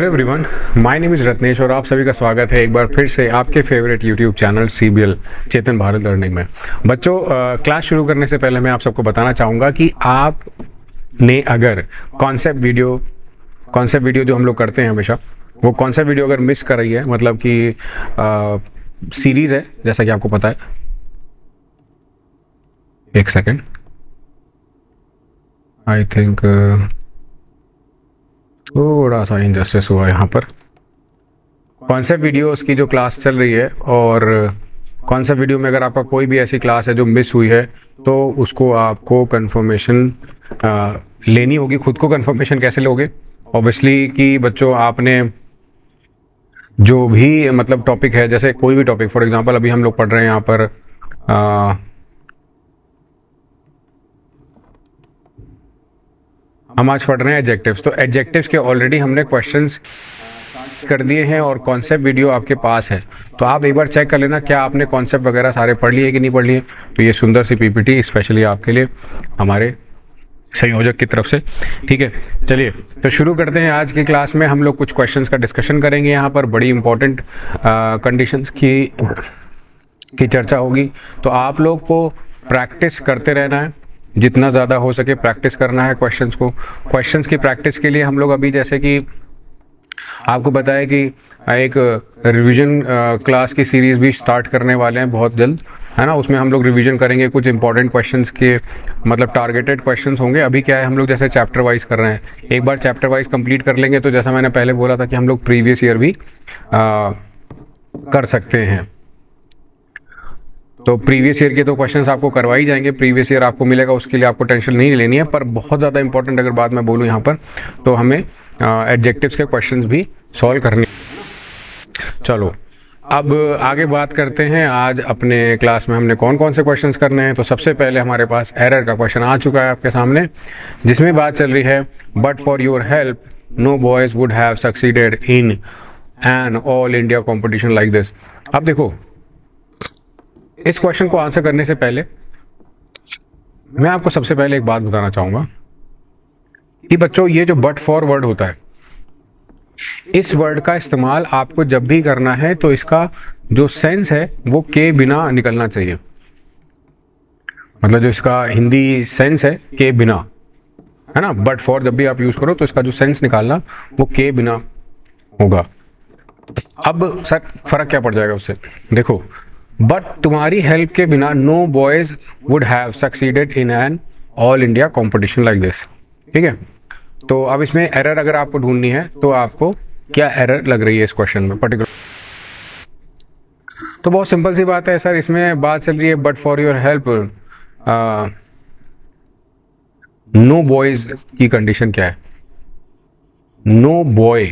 Hello everyone, my name is Ratnesh और आप सभी का स्वागत है एक बार फिर से आपके favourite YouTube channel CBL Chetan Bharat learning में। बच्चों, क्लास शुरू करने से पहले मैं आप सबको बताना चाहूँगा कि आपने अगर कॉन्सेप्ट वीडियो जो हम लोग करते हैं हमेशा, वो कॉन्सेप्ट वीडियो अगर मिस कर रही है, मतलब कि सीरीज़ है जैसा कि आपको पता है। एक सेकेंड, आई थिंक थोड़ा सा इनजस्टिस हुआ यहाँ पर। कॉन्सेप्ट वीडियोस की जो क्लास चल रही है, और कॉन्सेप्ट वीडियो में अगर आपका कोई भी ऐसी क्लास है जो मिस हुई है तो उसको आपको कंफर्मेशन लेनी होगी। खुद को कंफर्मेशन कैसे लोगे? ऑब्वियसली कि बच्चों, आपने जो भी मतलब टॉपिक है, जैसे कोई भी टॉपिक, फॉर एग्जांपल अभी हम लोग पढ़ रहे हैं यहाँ पर हम आज पढ़ रहे हैं एडजेक्टिव्स। तो एडजेक्टिव्स के ऑलरेडी हमने क्वेश्चंस कर दिए हैं और कॉन्सेप्ट वीडियो आपके पास है, तो आप एक बार चेक कर लेना क्या आपने कॉन्सेप्ट वगैरह सारे पढ़ लिए कि नहीं पढ़ लिए। तो ये सुंदर सी पीपीटी स्पेशली आपके लिए हमारे संयोजक की तरफ से, ठीक है। चलिए तो शुरू करते हैं। आज की क्लास में हम लोग कुछ क्वेश्चंस का डिस्कशन करेंगे। यहाँ पर बड़ी इंपॉर्टेंट कंडीशंस की चर्चा होगी, तो आप लोग को प्रैक्टिस करते रहना है, जितना ज़्यादा हो सके प्रैक्टिस करना है क्वेश्चंस की प्रैक्टिस के लिए हम लोग अभी, जैसे कि आपको बताया कि एक रिवीजन क्लास की सीरीज़ भी स्टार्ट करने वाले हैं बहुत जल्द, है ना। उसमें हम लोग रिवीजन करेंगे कुछ इंपॉर्टेंट क्वेश्चंस के, मतलब टारगेटेड क्वेश्चंस होंगे। अभी क्या है, हम लोग जैसे चैप्टर वाइज कर रहे हैं, एक बार चैप्टर वाइज कंप्लीट कर लेंगे तो जैसा मैंने पहले बोला था कि हम लोग प्रीवियस ईयर भी कर सकते हैं। तो प्रीवियस ईयर के तो क्वेश्चंस आपको करवाई जाएंगे, प्रीवियस ईयर आपको मिलेगा, उसके लिए आपको टेंशन नहीं लेनी है। पर बहुत ज़्यादा इंपॉर्टेंट अगर बात मैं बोलूँ यहाँ पर, तो हमें एडजेक्टिव्स के क्वेश्चंस भी सॉल्व करने। चलो अब आगे बात करते हैं। आज अपने क्लास में हमने कौन कौन से क्वेश्चंस करने हैं। तो सबसे पहले हमारे पास एरर का क्वेश्चन आ चुका है आपके सामने, जिसमें बात चल रही है, but for your help no boys would have succeeded in an all India competition like this. अब देखो, इस क्वेश्चन को आंसर करने से पहले मैं आपको सबसे पहले एक बात बताना चाहूंगा कि बच्चों, ये जो बट फॉर वर्ड होता है, इस वर्ड का इस्तेमाल आपको जब भी करना है तो इसका जो सेंस है वो के बिना निकलना चाहिए। मतलब जो इसका हिंदी सेंस है के बिना, है ना। बट फॉर जब भी आप यूज करो तो इसका जो सेंस निकालना वो के बिना होगा। अब सर फर्क क्या पड़ जाएगा उससे? देखो, बट तुम्हारी हेल्प के बिना no boys would have succeeded in an all India competition like this, ठीक है। तो अब इसमें एरर अगर आपको ढूंढनी है तो आपको क्या एरर लग रही है इस क्वेश्चन में पर्टिकुलर? तो बहुत सिंपल सी बात है सर, इसमें बात चल रही है but for your help no boys की कंडीशन क्या है? नो बॉय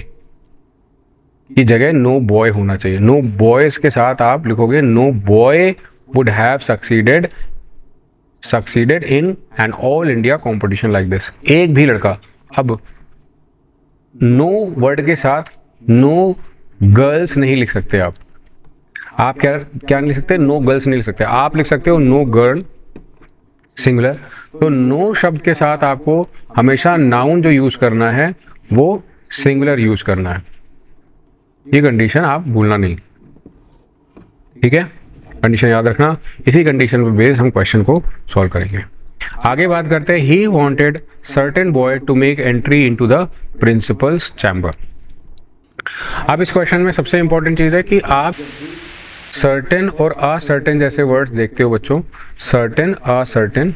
की जगह नो बॉय होना चाहिए। नो बॉयज के साथ आप लिखोगे no boy would have succeeded in an all India competition like this. एक भी लड़का, अब नो वर्ड के साथ नो गर्ल्स नहीं लिख सकते आप क्या नहीं लिख सकते? नो गर्ल्स नहीं लिख सकते। आप लिख सकते हो नो गर्ल सिंगुलर। तो नो शब्द के साथ आपको हमेशा नाउन जो यूज करना है वो सिंगुलर यूज करना है। ये कंडीशन आप भूलना नहीं, ठीक है। कंडीशन याद रखना, इसी कंडीशन पे बेस हम क्वेश्चन को सॉल्व करेंगे। आगे बात करते हैं। He wanted certain boy to make entry into the principal's chamber. अब इस क्वेश्चन में सबसे इंपॉर्टेंट चीज है कि आप सर्टेन और असर्टेन जैसे वर्ड्स देखते हो बच्चों। सर्टेन, असर्टेन,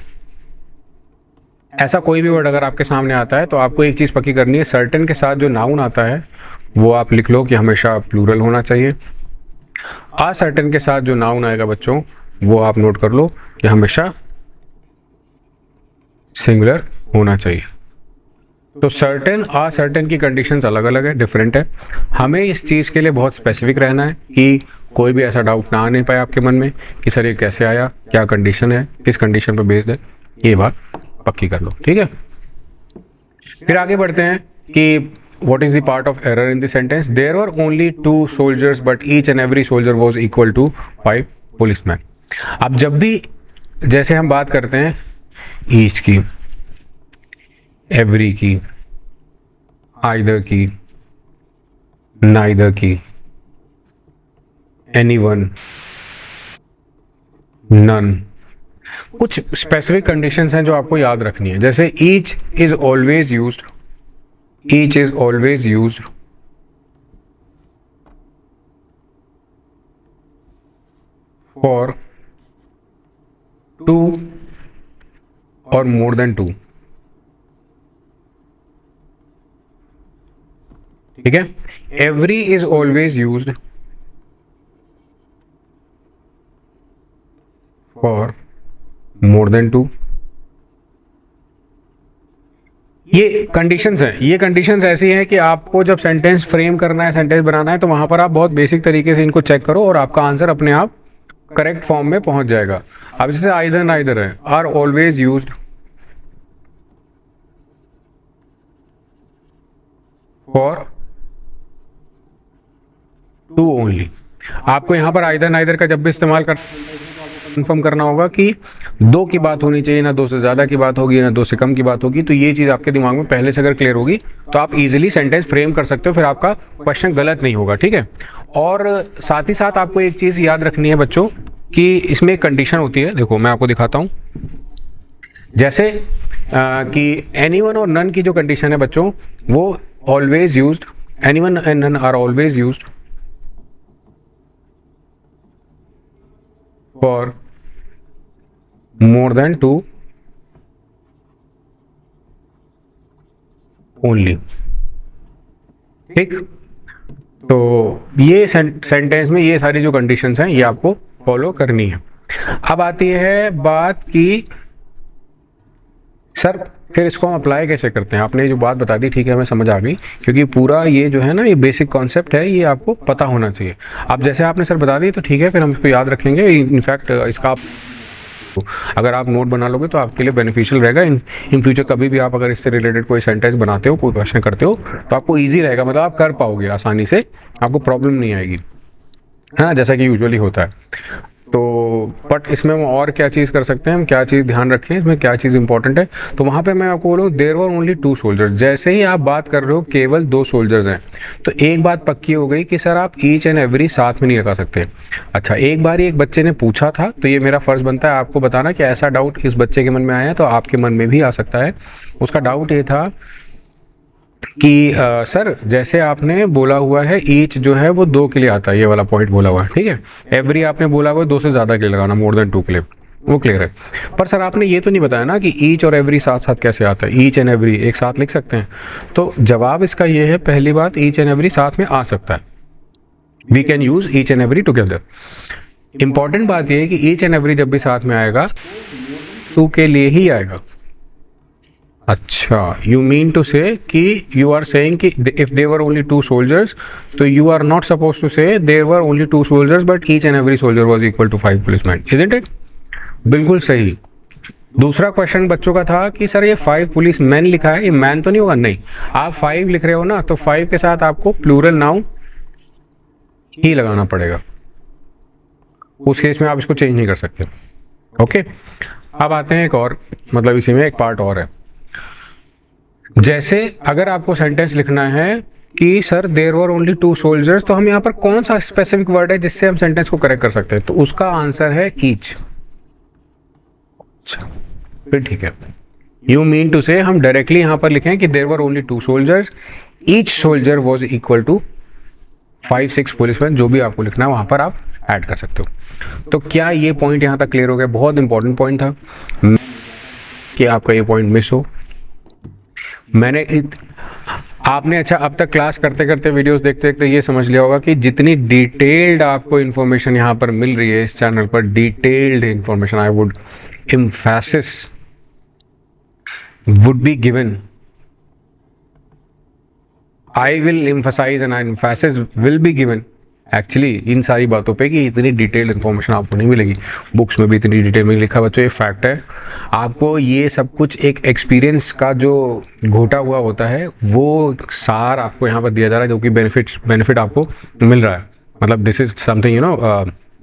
ऐसा कोई भी वर्ड अगर आपके सामने आता है तो आपको एक चीज पक्की करनी है, सर्टेन के साथ जो नाउन आता है वो आप लिख लो कि हमेशा प्लूरल होना चाहिए। असर्टेन के साथ जो नाउन आएगा बच्चों वो आप नोट कर लो कि हमेशा सिंगुलर होना चाहिए। तो सर्टेन असर्टेन की कंडीशंस अलग अलग है, डिफरेंट है। हमें इस चीज़ के लिए बहुत स्पेसिफिक रहना है कि कोई भी ऐसा डाउट ना आने पाए आपके मन में कि सर ये कैसे आया, क्या कंडीशन है, किस कंडीशन पर बेस्ड है, ये बात पक्की कर लो, ठीक है। फिर आगे बढ़ते हैं कि what is the part of error in the sentence? There were only 2 soldiers but each and every soldier was equal to 5 policemen. अब जब भी जैसे हम बात करते हैं each की, every की, either की, नाइदर की, एनीवन, नन। कुछ स्पेसिफिक कंडीशंस हैं जो आपको याद रखनी है, जैसे each is always used, each is always used for two or more than two. ठीक है, every is always used for more than two. ये कंडीशंस हैं, ये कंडीशंस ऐसी हैं कि आपको जब सेंटेंस फ्रेम करना है, सेंटेंस बनाना है, तो वहां पर आप बहुत बेसिक तरीके से इनको चेक करो और आपका आंसर अपने आप करेक्ट फॉर्म में पहुंच जाएगा। अब जैसे आइदर नाइदर है, are always used for two only. आपको यहां पर आइदर नाइदर का जब भी इस्तेमाल कर कंफर्म करना होगा कि दो की बात होनी चाहिए, ना दो से ज़्यादा की बात होगी, ना दो से कम की बात होगी। तो ये चीज़ आपके दिमाग में पहले से अगर क्लियर होगी तो आप इजीली सेंटेंस फ्रेम कर सकते हो, फिर आपका क्वेश्चन गलत नहीं होगा। ठीक है, और साथ ही साथ आपको एक चीज़ याद रखनी है बच्चों कि इसमें एक कंडीशन होती है। देखो मैं आपको दिखाता हूँ, जैसे कि एनीवन और नन की जो कंडीशन है बच्चों, वो always used, anyone and none are always used for more than two only. ठीक, तो ये सेंटेंस में ये सारी जो कंडीशंस हैं ये आपको फॉलो करनी है। अब आती है बात कि सर फिर इसको हम अप्लाई कैसे करते हैं। आपने जो बात बता दी, ठीक है, हमें समझ आ गई, क्योंकि पूरा ये जो है ना, ये बेसिक कॉन्सेप्ट है, ये आपको पता होना चाहिए। अब जैसे आपने सर बता दी तो ठीक है, फिर हम इसको याद रखेंगे। इनफैक्ट इसका आप अगर आप नोट बना लोगे तो आपके लिए बेनिफिशियल रहेगा। इन फ्यूचर कभी भी आप अगर इससे रिलेटेड कोई सेंटेंस बनाते हो, कोई क्वेश्चन करते हो, तो आपको ईजी रहेगा, मतलब आप कर पाओगे आसानी से, आपको प्रॉब्लम नहीं आएगी, है ना, जैसा कि यूजुअली होता है। तो बट इसमें हम और क्या चीज़ कर सकते हैं, हम क्या चीज़ ध्यान रखें, इसमें क्या चीज़ इंपॉर्टेंट है। तो वहाँ पे मैं आपको बोलूँ there were only two soldiers. जैसे ही आप बात कर रहे हो केवल दो सोल्जर्स हैं, तो एक बात पक्की हो गई कि सर आप ईच एंड एवरी साथ में नहीं लगा सकते। अच्छा, एक बार एक बच्चे ने पूछा था, तो ये मेरा फ़र्ज़ बनता है आपको बताना कि ऐसा डाउट इस बच्चे के मन में आया है, तो आपके मन में भी आ सकता है। उसका डाउट ये था कि सर जैसे आपने बोला हुआ है ईच जो है वो दो के लिए आता है, ये वाला पॉइंट बोला हुआ है, ठीक है। एवरी आपने बोला हुआ है दो से ज़्यादा के लिए लगाना, मोर देन टू के लिए, वो क्लियर है। पर सर आपने ये तो नहीं बताया ना कि ईच और एवरी साथ साथ कैसे आता है, ईच एंड एवरी एक साथ लिख सकते हैं। तो जवाब इसका ये है, पहली बात, ईच एंड एवरी साथ में आ सकता है, we can use each and every together. Important बात ये है कि ईच एंड एवरी जब भी साथ में आएगा टू के लिए ही आएगा। अच्छा, यू मीन टू से कि यू आर सेइंग कि if there were only two soldiers, तो you are not suppose to say there were only two soldiers but each and every soldier was equal to 5 policeman, isn't it? बिल्कुल सही। दूसरा question बच्चों का था कि sir ये 5 पुलिस मैन लिखा है, ये मैन तो नहीं होगा? नहीं, आप 5 लिख रहे हो ना, तो 5 के साथ आपको प्लूरल नाउन ही लगाना पड़ेगा, उस केस में आप इसको चेंज नहीं कर सकते। ओके, अब आते हैं एक और, मतलब इसी में एक पार्ट और है। जैसे अगर आपको सेंटेंस लिखना है कि sir there were only two soldiers, तो हम यहाँ पर कौन सा स्पेसिफिक वर्ड है जिससे हम सेंटेंस को करेक्ट कर सकते हैं? तो उसका आंसर है ईच। अच्छा, फिर ठीक है, यू मीन टू से हम डायरेक्टली यहाँ पर लिखें कि there were only two soldiers, each soldier was equal to 5-6 policeman, जो भी आपको लिखना है वहां पर आप ऐड कर सकते हो। तो क्या ये पॉइंट यहाँ तक क्लियर हो गया? बहुत इंपॉर्टेंट पॉइंट था कि आपका ये पॉइंट मिस हो। आपने अच्छा अब तक क्लास करते करते, वीडियोस देखते देखते ये समझ लिया होगा कि जितनी डिटेल्ड आपको इन्फॉर्मेशन यहाँ पर मिल रही है इस चैनल पर, detailed information, I would emphasis would be given, I will emphasise and emphasis will be given actually इन सारी बातों पे, कि इतनी डिटेल्ड इन्फॉर्मेशन आपको नहीं मिलेगी, बुक्स में भी इतनी डिटेल में लिखा बच्चों, ये फैक्ट है। आपको ये सब कुछ एक एक्सपीरियंस का जो घोटा हुआ होता है वो सार आपको यहाँ पर दिया जा रहा है, जो कि बेनिफिट आपको मिल रहा है। मतलब this is something, you know,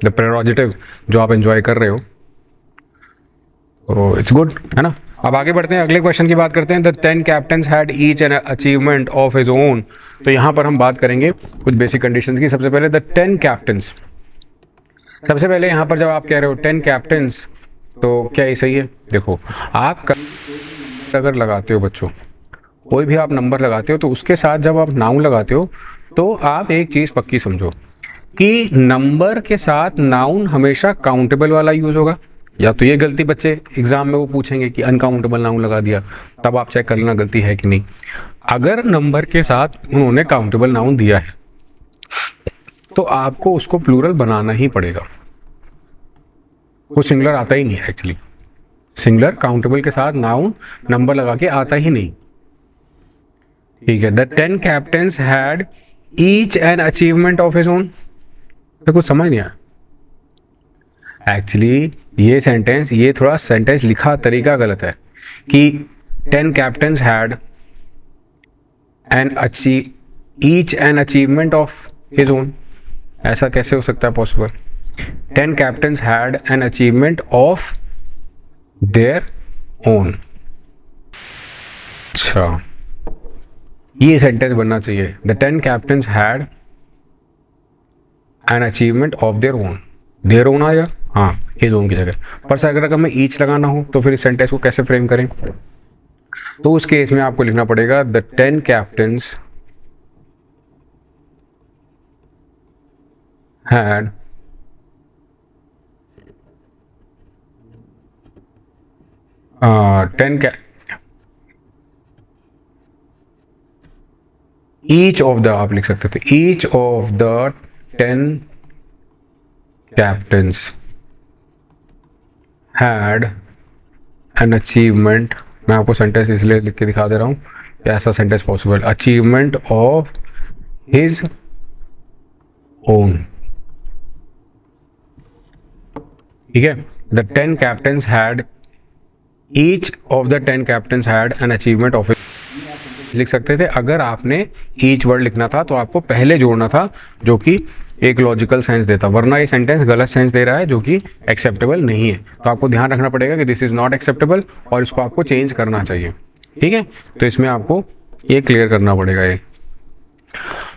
the prerogative जो आप एंजॉय कर रहे हो, तो इट्स गुड, है ना। अब आगे बढ़ते हैं, अगले क्वेश्चन की बात करते हैं। The 10 captains had each an achievement of his own. तो यहाँ पर हम बात करेंगे कुछ बेसिक कंडीशंस की। सबसे पहले द 10 कैप्टन्स, सबसे पहले यहाँ पर जब आप कह रहे हो 10 कैप्टन्स, तो क्या ये सही है? देखो, आप अगर लगाते हो बच्चों, कोई भी आप नंबर लगाते हो तो उसके साथ जब आप नाउन लगाते हो तो आप एक चीज़ पक्की समझो कि नंबर के साथ नाउन हमेशा काउंटेबल वाला यूज होगा। या तो ये गलती बच्चे एग्जाम में वो पूछेंगे कि अनकाउंटेबल नाउन लगा दिया, तब आप चेक कर लेना गलती है कि नहीं। अगर नंबर के साथ उन्होंने काउंटेबल नाउन दिया है तो आपको उसको प्लूरल बनाना ही पड़ेगा। वो सिंगुलर आता ही नहीं है एक्चुअली। सिंगुलर काउंटेबल के साथ नाउन नंबर लगा के आता ही नहीं। ठीक है। The 10 captains had each an achievement of his own. तो कुछ समझ नहीं आया एक्चुअली। ये सेंटेंस, ये थोड़ा सेंटेंस लिखा तरीका गलत है कि 10 captains had each an achievement of his own. ऐसा कैसे हो सकता है possible? 10 captains had an achievement of their own. अच्छा, ये सेंटेंस बनना चाहिए, the 10 captains had an achievement of their own. Their own आया, हाँ, हिज ओन की जगह। पर सर अगर हमें ईच लगाना हो तो फिर इस सेंटेंस को कैसे फ्रेम करें? तो उस केस में आपको लिखना पड़ेगा the 10 captains had each of the, आप लिख सकते थे each of the 10 captains had an achievement। मैं आपको सेंटेंस इसलिए लिख के दिखा दे रहा हूँ कि ऐसा sentence possible. Achievement of his own. ठीक है। The 10 captains had, each of the 10 captains had an achievement of लिख सकते थे। अगर आपने ईच वर्ड लिखना था तो आपको पहले जोड़ना था, जो कि एक लॉजिकल सेंस देता, वरना ये सेंटेंस गलत सेंस दे रहा है जो कि एक्सेप्टेबल नहीं है। तो आपको ध्यान रखना पड़ेगा कि दिस इज नॉट एक्सेप्टेबल और इसको आपको चेंज करना चाहिए। ठीक है। तो इसमें आपको ये क्लियर करना पड़ेगा। ये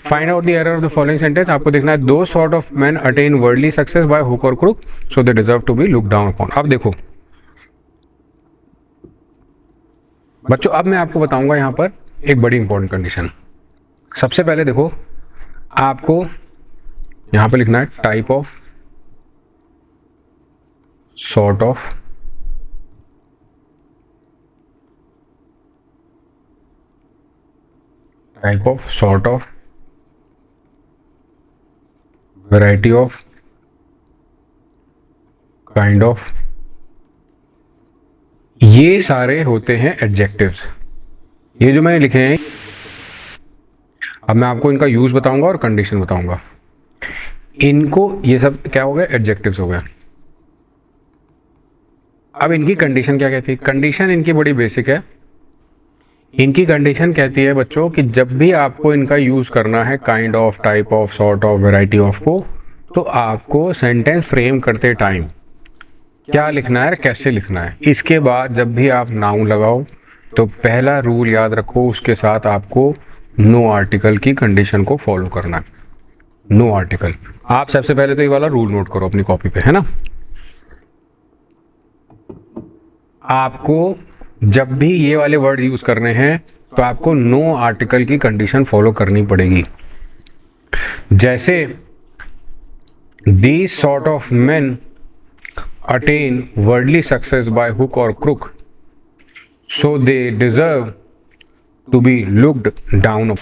find out the error of the following sentence. आपको देखना है दो sort of man attain worldly success by hook और crook so they deserve to be look down upon. अब देखो बच्चों, अब मैं आपको बताऊंगा यहाँ पर एक बड़ी इंपॉर्टेंट कंडीशन। सबसे पहले देखो, आपको यहाँ पे लिखना है type of, sort of, type of, sort of, variety of, kind of. ये सारे होते हैं एडजेक्टिव्स। ये जो मैंने लिखे हैं, अब मैं आपको इनका यूज बताऊंगा और कंडीशन बताऊंगा। इनको, ये सब क्या हो गया? एडजेक्टिव्स हो गया। अब इनकी कंडीशन क्या कहती है? कंडीशन इनकी बड़ी बेसिक है। इनकी कंडीशन कहती है बच्चों कि जब भी आपको इनका यूज करना है, kind of, type of, sort of, variety of को, तो आपको सेंटेंस फ्रेम करते टाइम क्या लिखना है, कैसे लिखना है। इसके बाद जब भी आप नाउन लगाओ तो पहला रूल याद रखो, उसके साथ आपको नो आर्टिकल की कंडीशन को फॉलो करना है। No article. आप सबसे पहले तो ये वाला रूल नोट करो अपनी कॉपी पे, है ना। आपको जब भी ये वाले वर्ड यूज करने हैं तो आपको नो आर्टिकल की कंडीशन फॉलो करनी पड़ेगी। जैसे these sort of men attain worldly success by hook और crook so they deserve to be looked down.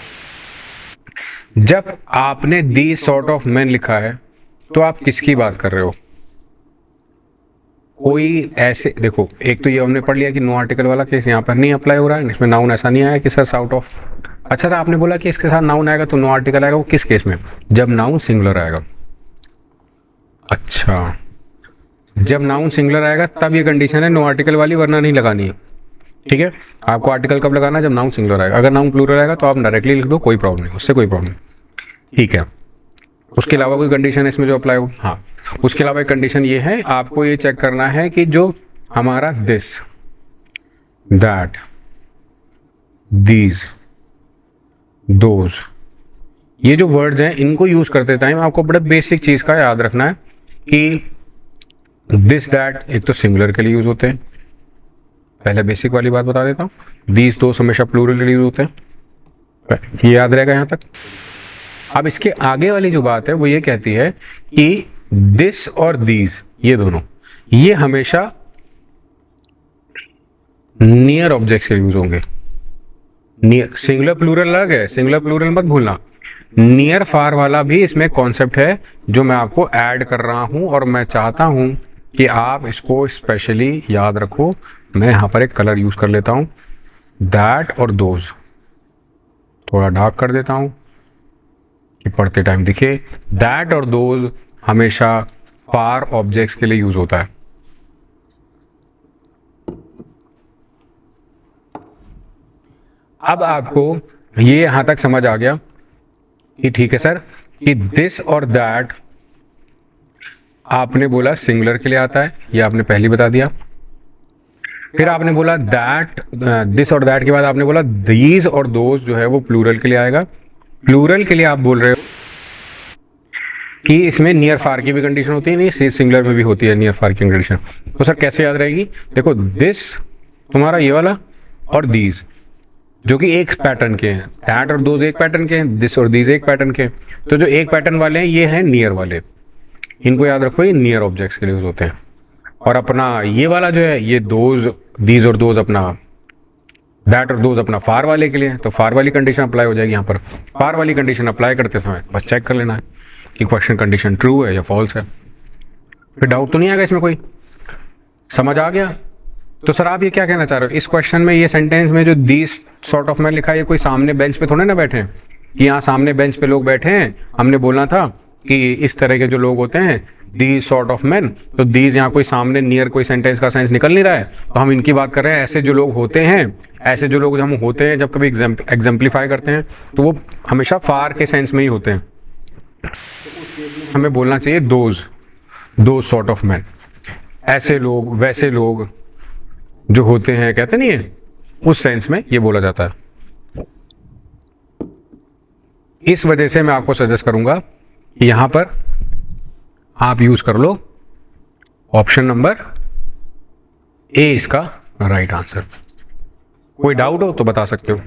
जब आपने दीज सॉर्ट ऑफ मेन लिखा है तो आप किसकी बात कर रहे हो? कोई ऐसे, देखो, एक तो ये हमने पढ़ लिया कि नो आर्टिकल वाला केस यहाँ पर नहीं अप्लाई हो रहा है, इसमें नाउन ऐसा नहीं आया कि सर साउट ऑफ। अच्छा था, आपने बोला कि इसके साथ नाउन आएगा तो नो आर्टिकल आएगा। वो किस केस में? जब नाउन सिंगुलर आएगा। अच्छा, जब नाउन सिंगुलर आएगा तब ये कंडीशन है नो आर्टिकल वाली, वरना नहीं लगानी है। ठीक है। आपको आर्टिकल कब लगाना है? जब नाउन सिंगुलर आएगा। अगर नाउन प्लूरल आएगा तो आप डायरेक्टली लिख दो, कोई प्रॉब्लम नहीं, उससे कोई प्रॉब्लम। ठीक है। उसके अलावा कोई कंडीशन है इसमें जो अप्लाई हो? हाँ, उसके अलावा एक कंडीशन ये है, आपको ये चेक करना है कि जो हमारा दिस, दैट, दीज, दोज, ये जो वर्ड्स हैं इनको यूज करते टाइम आपको बड़ा बेसिक चीज का याद रखना है कि दिस दैट एक तो सिंगुलर के लिए यूज होते हैं, पहले बेसिक वाली बात बता देता हूँ। दीज दोज हमेशा प्लूरल के लिए यूज होते हैं, ये याद रहेगा यहां तक। अब इसके आगे वाली जो बात है वो ये कहती है कि दिस और दीज, ये दोनों, ये हमेशा नियर ऑब्जेक्ट से यूज होंगे। नियर, सिंगुलर प्लूरल अलग है, सिंगुलर प्लूरल मत भूलना। नियर फार वाला भी इसमें कॉन्सेप्ट है जो मैं आपको ऐड कर रहा हूं और मैं चाहता हूं कि आप इसको स्पेशली याद रखो। मैं यहां पर एक कलर यूज कर लेता हूं, दैट और दोज, थोड़ा डार्क कर देता हूं कि पढ़ते टाइम दिखे। दैट और दोज हमेशा फार ऑब्जेक्ट्स के लिए यूज होता है। अब आपको ये यहां तक समझ आ गया कि ठीक है सर, कि दिस और दैट आपने बोला सिंगुलर के लिए आता है, ये आपने पहले बता दिया। फिर आपने बोला दैट, दिस और दैट के बाद आपने बोला दीज और दोज जो है वो प्लूरल के लिए आएगा। प्लूरल के लिए आप बोल रहे हो कि इसमें नियर फार की भी कंडीशन होती है, नहीं सिंगुलर में भी होती है नियर फार की कंडीशन। तो सर कैसे याद रहेगी? देखो, दिस तुम्हारा ये वाला और दीज जो कि एक पैटर्न के हैं, दैट और दोज एक पैटर्न के हैं, दिस और दीज एक पैटर्न के हैं। तो जो एक पैटर्न वाले हैं ये हैं नियर वाले, इनको याद रखो, ये नियर ऑब्जेक्ट्स के लिए यूज होते हैं। और अपना ये वाला जो है, ये दोज, दीज और दोज अपना, दैट और दोज अपना फार वाले के लिए। तो फार वाली कंडीशन अप्लाई हो जाएगी यहाँ पर। फार वाली कंडीशन अप्लाई करते समय बस चेक कर लेना है कि क्वेश्चन कंडीशन ट्रू है या फॉल्स है। फिर डाउट तो नहीं आएगा इसमें कोई? समझ आ गया? तो सर आप ये क्या कहना चाह रहे हो इस क्वेश्चन में? ये सेंटेंस में जो दीज सॉर्ट ऑफ मैन लिखा है, ये कोई सामने बेंच पे थोड़े ना बैठे हैं कि यहाँ सामने बेंच पे लोग बैठे हैं, हमने बोलना था कि इस तरह के जो लोग होते हैं दीज सॉर्ट ऑफ मैन, तो दीज यहाँ कोई सामने नियर कोई सेंटेंस का सेंस निकल नहीं रहा है, तो हम इनकी बात कर रहे हैं। ऐसे जो लोग होते हैं, ऐसे जो लोग हम होते हैं जब कभी एग्जाम्पलीफाई करते हैं तो वो हमेशा फार के सेंस में ही होते हैं। हमें बोलना चाहिए दोज सॉर्ट ऑफ मैन, ऐसे लोग, वैसे लोग जो होते हैं, कहते नहीं है, उस सेंस में ये बोला जाता है। इस वजह से मैं आपको सजेस्ट करूंगा कि यहां पर आप यूज कर लो ऑप्शन नंबर ए, इसका राइट आंसर। कोई डाउट हो तो बता सकते हो।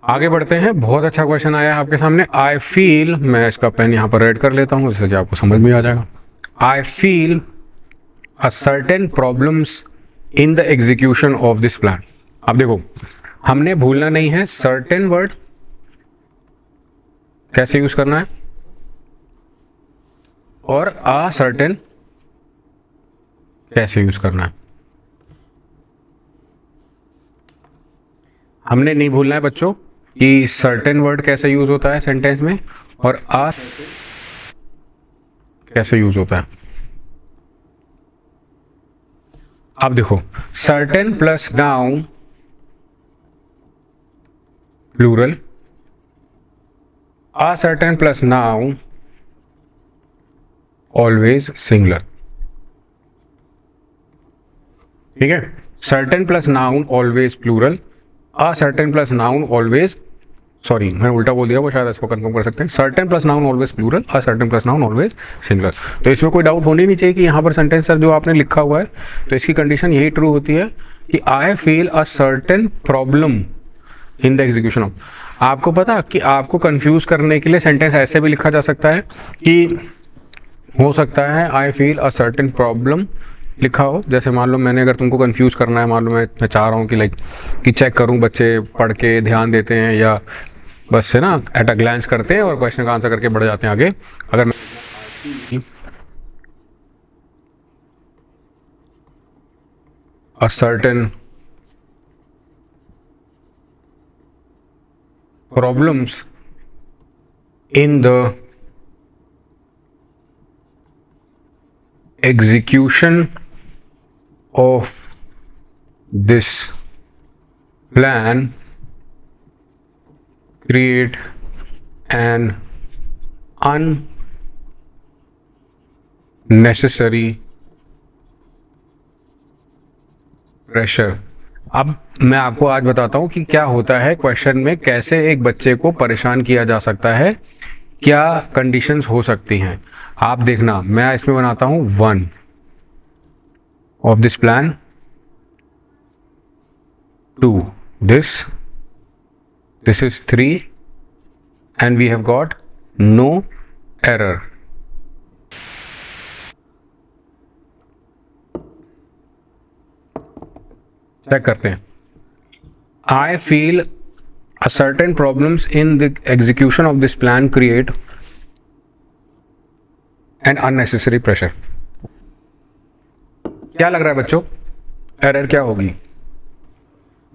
आगे बढ़ते हैं। बहुत अच्छा क्वेश्चन आया है आपके सामने। आई फील, मैं इसका पेन यहां पर रेड कर लेता हूं जिससे कि आपको समझ में आ जाएगा। I feel a certain problems in the execution of this plan। अब देखो, हमने भूलना नहीं है certain वर्ड कैसे यूज करना है और a certain कैसे यूज करना है। हमने नहीं भूलना है बच्चों कि certain वर्ड कैसे यूज होता है सेंटेंस में और a कैसे यूज होता है। अब देखो, certain plus noun plural, a certain plus noun always singular. ठीक है, certain plus noun always plural, a certain plus noun always, sorry मैंने उल्टा बोल दिया, वो शायद इसको कंफर्म कर सकते हैं। Certain plus noun always plural, a certain plus noun always singular. तो इसमें कोई डाउट होनी नहीं चाहिए कि यहाँ पर सेंटेंस सर जो आपने लिखा हुआ है तो इसकी कंडीशन यही ट्रू होती है कि I feel a certain problem in the execution of. आपको पता कि आपको कंफ्यूज करने के लिए सेंटेंस ऐसे भी लिखा जा सकता है कि हो सकता है I feel a certain problem लिखा हो। जैसे मान लो मैंने, अगर तुमको कंफ्यूज करना है, मान लो मैं चाह रहा हूँ कि लाइक कि चेक करूँ बच्चे पढ़ के ध्यान देते हैं या बस से ना एट अ ग्लैंस करते हैं और क्वेश्चन का आंसर करके बढ़ जाते हैं आगे। अगर मैं a certain problems in the execution of this plan create an unnecessary pressure. अब मैं आपको आज बताता हूँ कि क्या होता है क्वेश्चन में, कैसे एक बच्चे को परेशान किया जा सकता है, क्या कंडीशंस हो सकती हैं। आप देखना, मैं इसमें बनाता हूँ 1 of this plan, 2 this is 3 and we have got no error. Check करते हैं। I feel a certain problems in the execution of this plan create an unnecessary pressure. क्या लग रहा है बच्चों, एरर क्या होगी?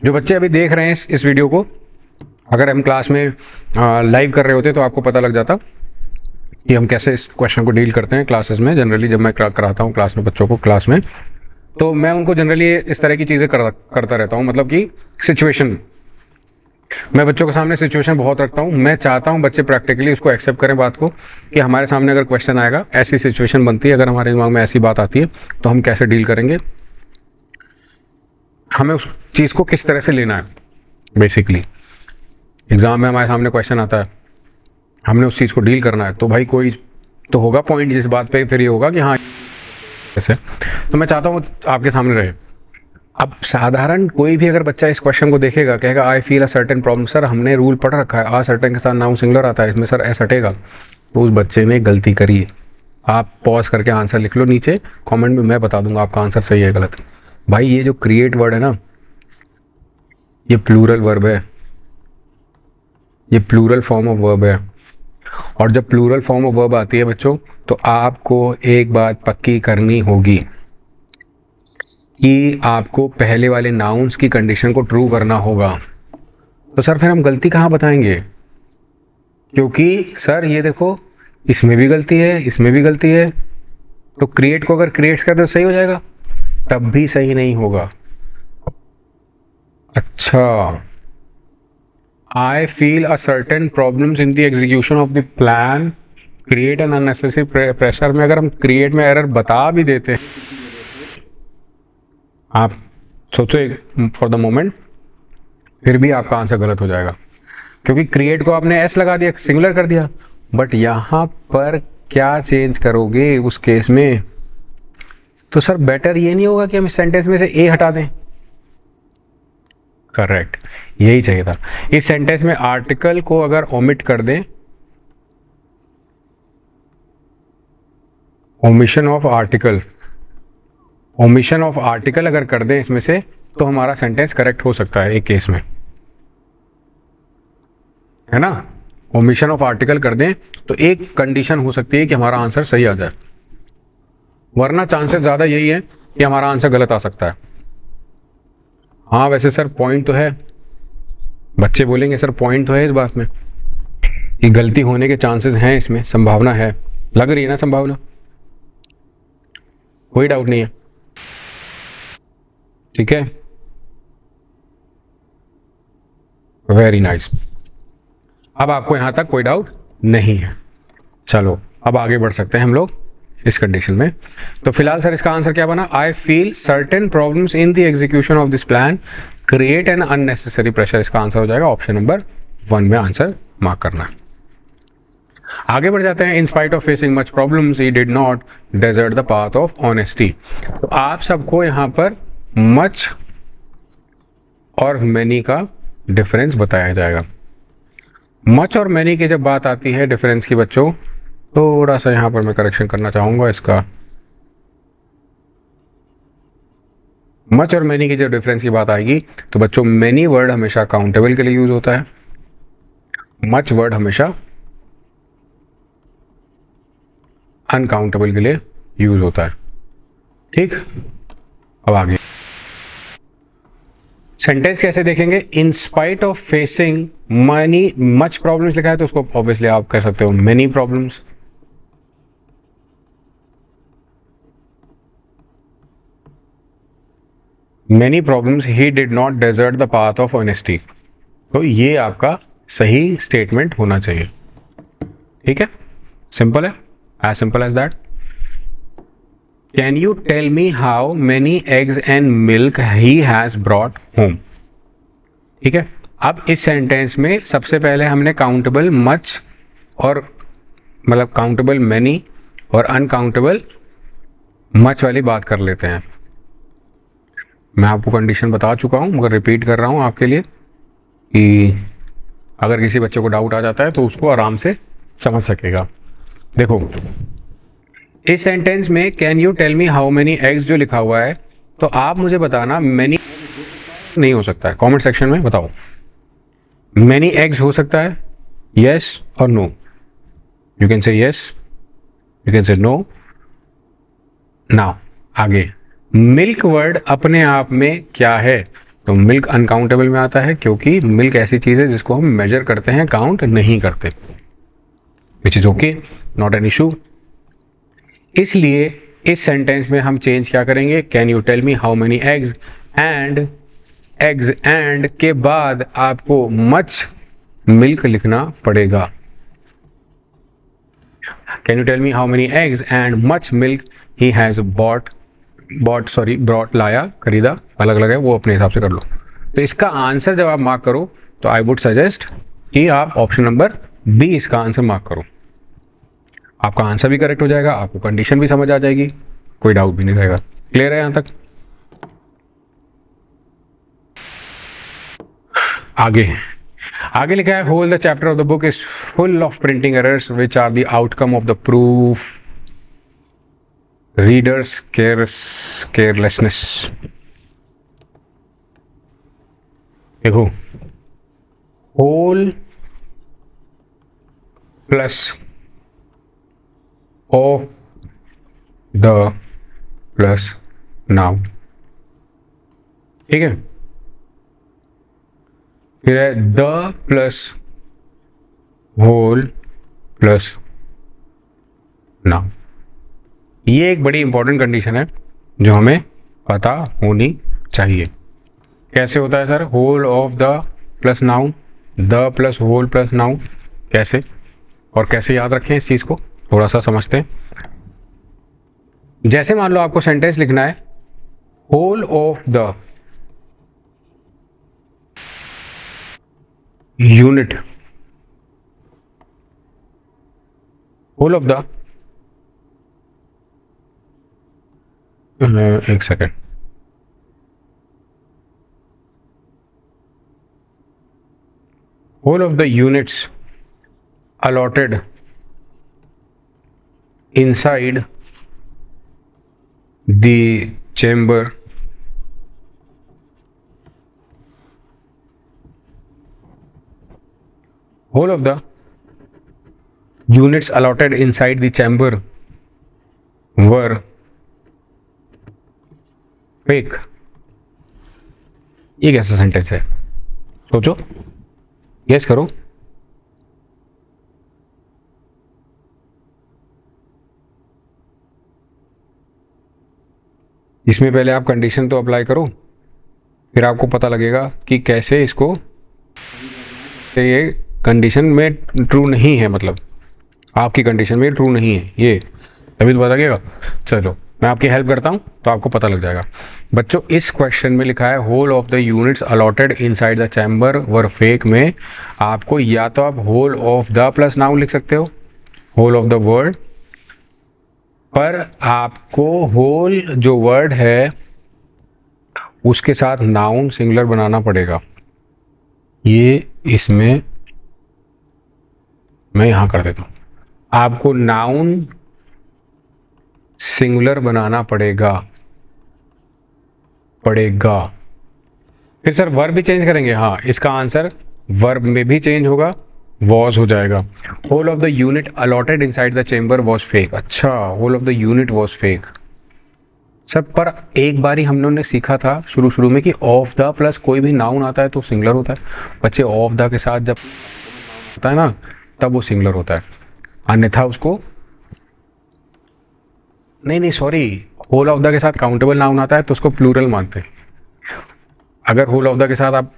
जो बच्चे अभी देख रहे हैं इस वीडियो को, अगर हम क्लास में लाइव कर रहे होते तो आपको पता लग जाता कि हम कैसे इस क्वेश्चन को डील करते हैं क्लासेस में। जनरली जब मैं कराता हूँ क्लास में बच्चों को, क्लास में, तो मैं उनको जनरली इस तरह की चीज़ें करता रहता हूँ। मतलब कि सिचुएशन, मैं बच्चों के सामने सिचुएशन बहुत रखता हूँ। मैं चाहता हूँ बच्चे प्रैक्टिकली उसको एक्सेप्ट करें बात को, कि हमारे सामने अगर क्वेश्चन आएगा, ऐसी सिचुएशन बनती है, अगर हमारे दिमाग में ऐसी बात आती है तो हम कैसे डील करेंगे, हमें उस चीज़ को किस तरह से लेना है। बेसिकली एग्ज़ाम में हमारे सामने क्वेश्चन आता है, हमने उस चीज़ को डील करना है, तो भाई कोई तो होगा पॉइंट जिस बात पे फिर ये होगा कि हाँ ऐसे। तो मैं चाहता हूँ आपके सामने रहे। अब साधारण कोई भी अगर बच्चा इस क्वेश्चन को देखेगा, कहेगा I feel a certain problem, sir हमने रूल पढ़ रखा है, आ सर्टेन के साथ नाउन सिंगुलर आता है, इसमें सर एस हटेगा, तो उस बच्चे ने गलती करी है। आप पॉज करके आंसर लिख लो नीचे कमेंट में, मैं बता दूंगा आपका आंसर सही है गलत। भाई ये जो क्रिएट वर्ड है ना, ये प्लूरल वर्ब है, ये प्लूरल फॉर्म ऑफ वर्ब है। और जब प्लूरल फॉर्म ऑफ वर्ब आती है बच्चों, तो आपको एक बात पक्की करनी होगी कि आपको पहले वाले नाउन्स की कंडीशन को ट्रू करना होगा। तो सर फिर हम गलती कहाँ बताएंगे? क्योंकि सर ये देखो, इसमें भी गलती है, इसमें भी गलती है, तो क्रिएट को अगर क्रिएट कर दो सही हो जाएगा, तब भी सही नहीं होगा। अच्छा, I feel a certain problems in the execution of the plan create an unnecessary pressure में अगर हम create में एरर बता भी देते हैं, आप सोचो फॉर द मोमेंट, फिर भी आपका आंसर गलत हो जाएगा, क्योंकि क्रिएट को आपने एस लगा दिया, सिंगुलर कर दिया। बट यहाँ पर क्या चेंज करोगे उस केस में? तो सर बेटर ये नहीं होगा कि हम इस सेंटेंस में से ए हटा दें? करेक्ट, यही चाहिए था। इस सेंटेंस में आर्टिकल को अगर ओमिट कर दें, omission of article, omission of article अगर कर दें इसमें से, तो हमारा सेंटेंस करेक्ट हो सकता है एक केस में, है ना। ओमिशन ऑफ आर्टिकल कर दें तो एक कंडीशन हो सकती है कि हमारा आंसर सही आ जाए, वरना चांसेस ज़्यादा यही है कि हमारा आंसर गलत आ सकता है। हाँ वैसे सर पॉइंट तो है, बच्चे बोलेंगे सर पॉइंट तो है इस बात में कि गलती होने के चांसेस हैं, इसमें संभावना है, लग रही है ना संभावना, कोई डाउट नहीं है, ठीक है। वेरी नाइस, अब आपको यहां तक कोई डाउट नहीं है। चलो अब आगे बढ़ सकते हैं हम लोग इस कंडीशन में। तो फिलहाल सर इसका आंसर क्या बना? I feel certain problems in the execution of this plan create an unnecessary pressure. इसका आंसर हो जाएगा ऑप्शन नंबर 1 में आंसर मार्क करना है। आगे बढ़ जाते हैं। In spite of facing much problems he did not desert the path of honesty. तो आप सबको यहाँ पर मच और मैनी का डिफरेंस बताया जाएगा। मच और मैनी की जब बात आती है डिफरेंस की बच्चों, थोड़ा सा यहाँ पर मैं करेक्शन करना चाहूँगा इसका। मच और मैनी की जब डिफरेंस की बात आएगी तो बच्चों मैनी वर्ड हमेशा काउंटेबल के लिए यूज होता है, मच वर्ड हमेशा अनकाउंटेबल के लिए यूज होता है। ठीक, अब आगे सेंटेंस कैसे देखेंगे? In spite of facing money much problems लिखा है तो उसको ऑब्वियसली आप कह सकते हो many problems. Many problems he did not desert the path of honesty. तो ये आपका सही स्टेटमेंट होना चाहिए। ठीक है, सिंपल है, as simple as that. Can you tell me how many eggs and milk he has brought home. ठीक है, अब इस सेंटेंस में सबसे पहले हमने काउंटेबल मच और मतलब काउंटेबल मैनी और अनकाउंटेबल मच वाली बात कर लेते हैं। मैं आपको कंडीशन बता चुका हूँ मगर रिपीट कर रहा हूँ आपके लिए कि अगर किसी बच्चे को डाउट आ जाता है तो उसको आराम से समझ सकेगा। देखो इस सेंटेंस में can you tell me how many eggs जो लिखा हुआ है, तो आप मुझे बताना मैनी नहीं हो सकता है, कमेंट सेक्शन में बताओ मैनी एग्स हो सकता है, यस और no. You can say yes, you can say no. Now आगे मिल्क वर्ड अपने आप में क्या है, तो मिल्क अनकाउंटेबल में आता है क्योंकि मिल्क ऐसी चीज़ है जिसको हम मेजर करते हैं, काउंट नहीं करते, which is okay, not an issue. इसलिए इस सेंटेंस में हम चेंज क्या करेंगे, can you tell me how many eggs and eggs and के बाद आपको मच मिल्क लिखना पड़ेगा। Can you tell me how many eggs and much milk he has brought लाया, खरीदा, अलग अलग है वो अपने हिसाब से कर लो। तो इसका आंसर जब आप मार्क करो तो आई वुड सजेस्ट कि आप ऑप्शन नंबर बी इसका आंसर मार्क करो। आपका आंसर भी करेक्ट हो जाएगा, आपको कंडीशन भी समझ आ जाएगी, कोई डाउट भी नहीं रहेगा। क्लियर है यहां तक? आगे लिखा है whole the chapter of the book is full of printing errors which are the outcome of the proof readers carelessness. देखो whole plus of the plus noun, ठीक है, फिर है the plus whole plus noun. ये एक बड़ी important condition है जो हमें पता होनी चाहिए। कैसे होता है sir whole of the plus noun, the plus whole plus noun, कैसे और कैसे याद रखें इस चीज़ को थोड़ा सा समझते हैं। जैसे मान लो आपको सेंटेंस लिखना है whole of the unit, whole of the एक second, whole of the units allotted inside the chamber whole of the units allotted inside the chamber were fake। ये कैसा सेंटेंस है, सोचो, गेस करो। इसमें पहले आप कंडीशन तो अप्लाई करो, फिर आपको पता लगेगा कि कैसे इसको, ये कंडीशन में ट्रू नहीं है, मतलब आपकी कंडीशन में ट्रू नहीं है, ये तभी तो पता लगेगा। चलो मैं आपकी हेल्प करता हूँ तो आपको पता लग जाएगा। बच्चों इस क्वेश्चन में लिखा है whole of the units allotted inside the chamber were fake में आपको या तो आप whole of the plus noun लिख सकते हो, होल ऑफ द वर्ड, पर आपको होल जो वर्ड है उसके साथ नाउन सिंगुलर बनाना पड़ेगा। ये इसमें मैं यहां कर देता हूं, आपको नाउन सिंगुलर बनाना पड़ेगा। फिर सर वर्ब भी चेंज करेंगे, हाँ इसका आंसर वर्ब में भी चेंज होगा, वॉज हो जाएगा। Whole of the unit allotted inside the chamber was fake, अच्छा whole of the unit was fake sir, पर एक बारी हम लोगों ने सीखा था शुरू में कि ऑफ द प्लस कोई भी नाउन आता है तो सिंगुलर होता है। बच्चे ऑफ द के साथ जब होता है ना तब वो सिंगुलर होता है, अन्यथा उसको नहीं सॉरी, होल ऑफ द के साथ काउंटेबल नाउन आता है तो उसको प्लूरल मानते हैं। अगर होल ऑफ द के साथ आप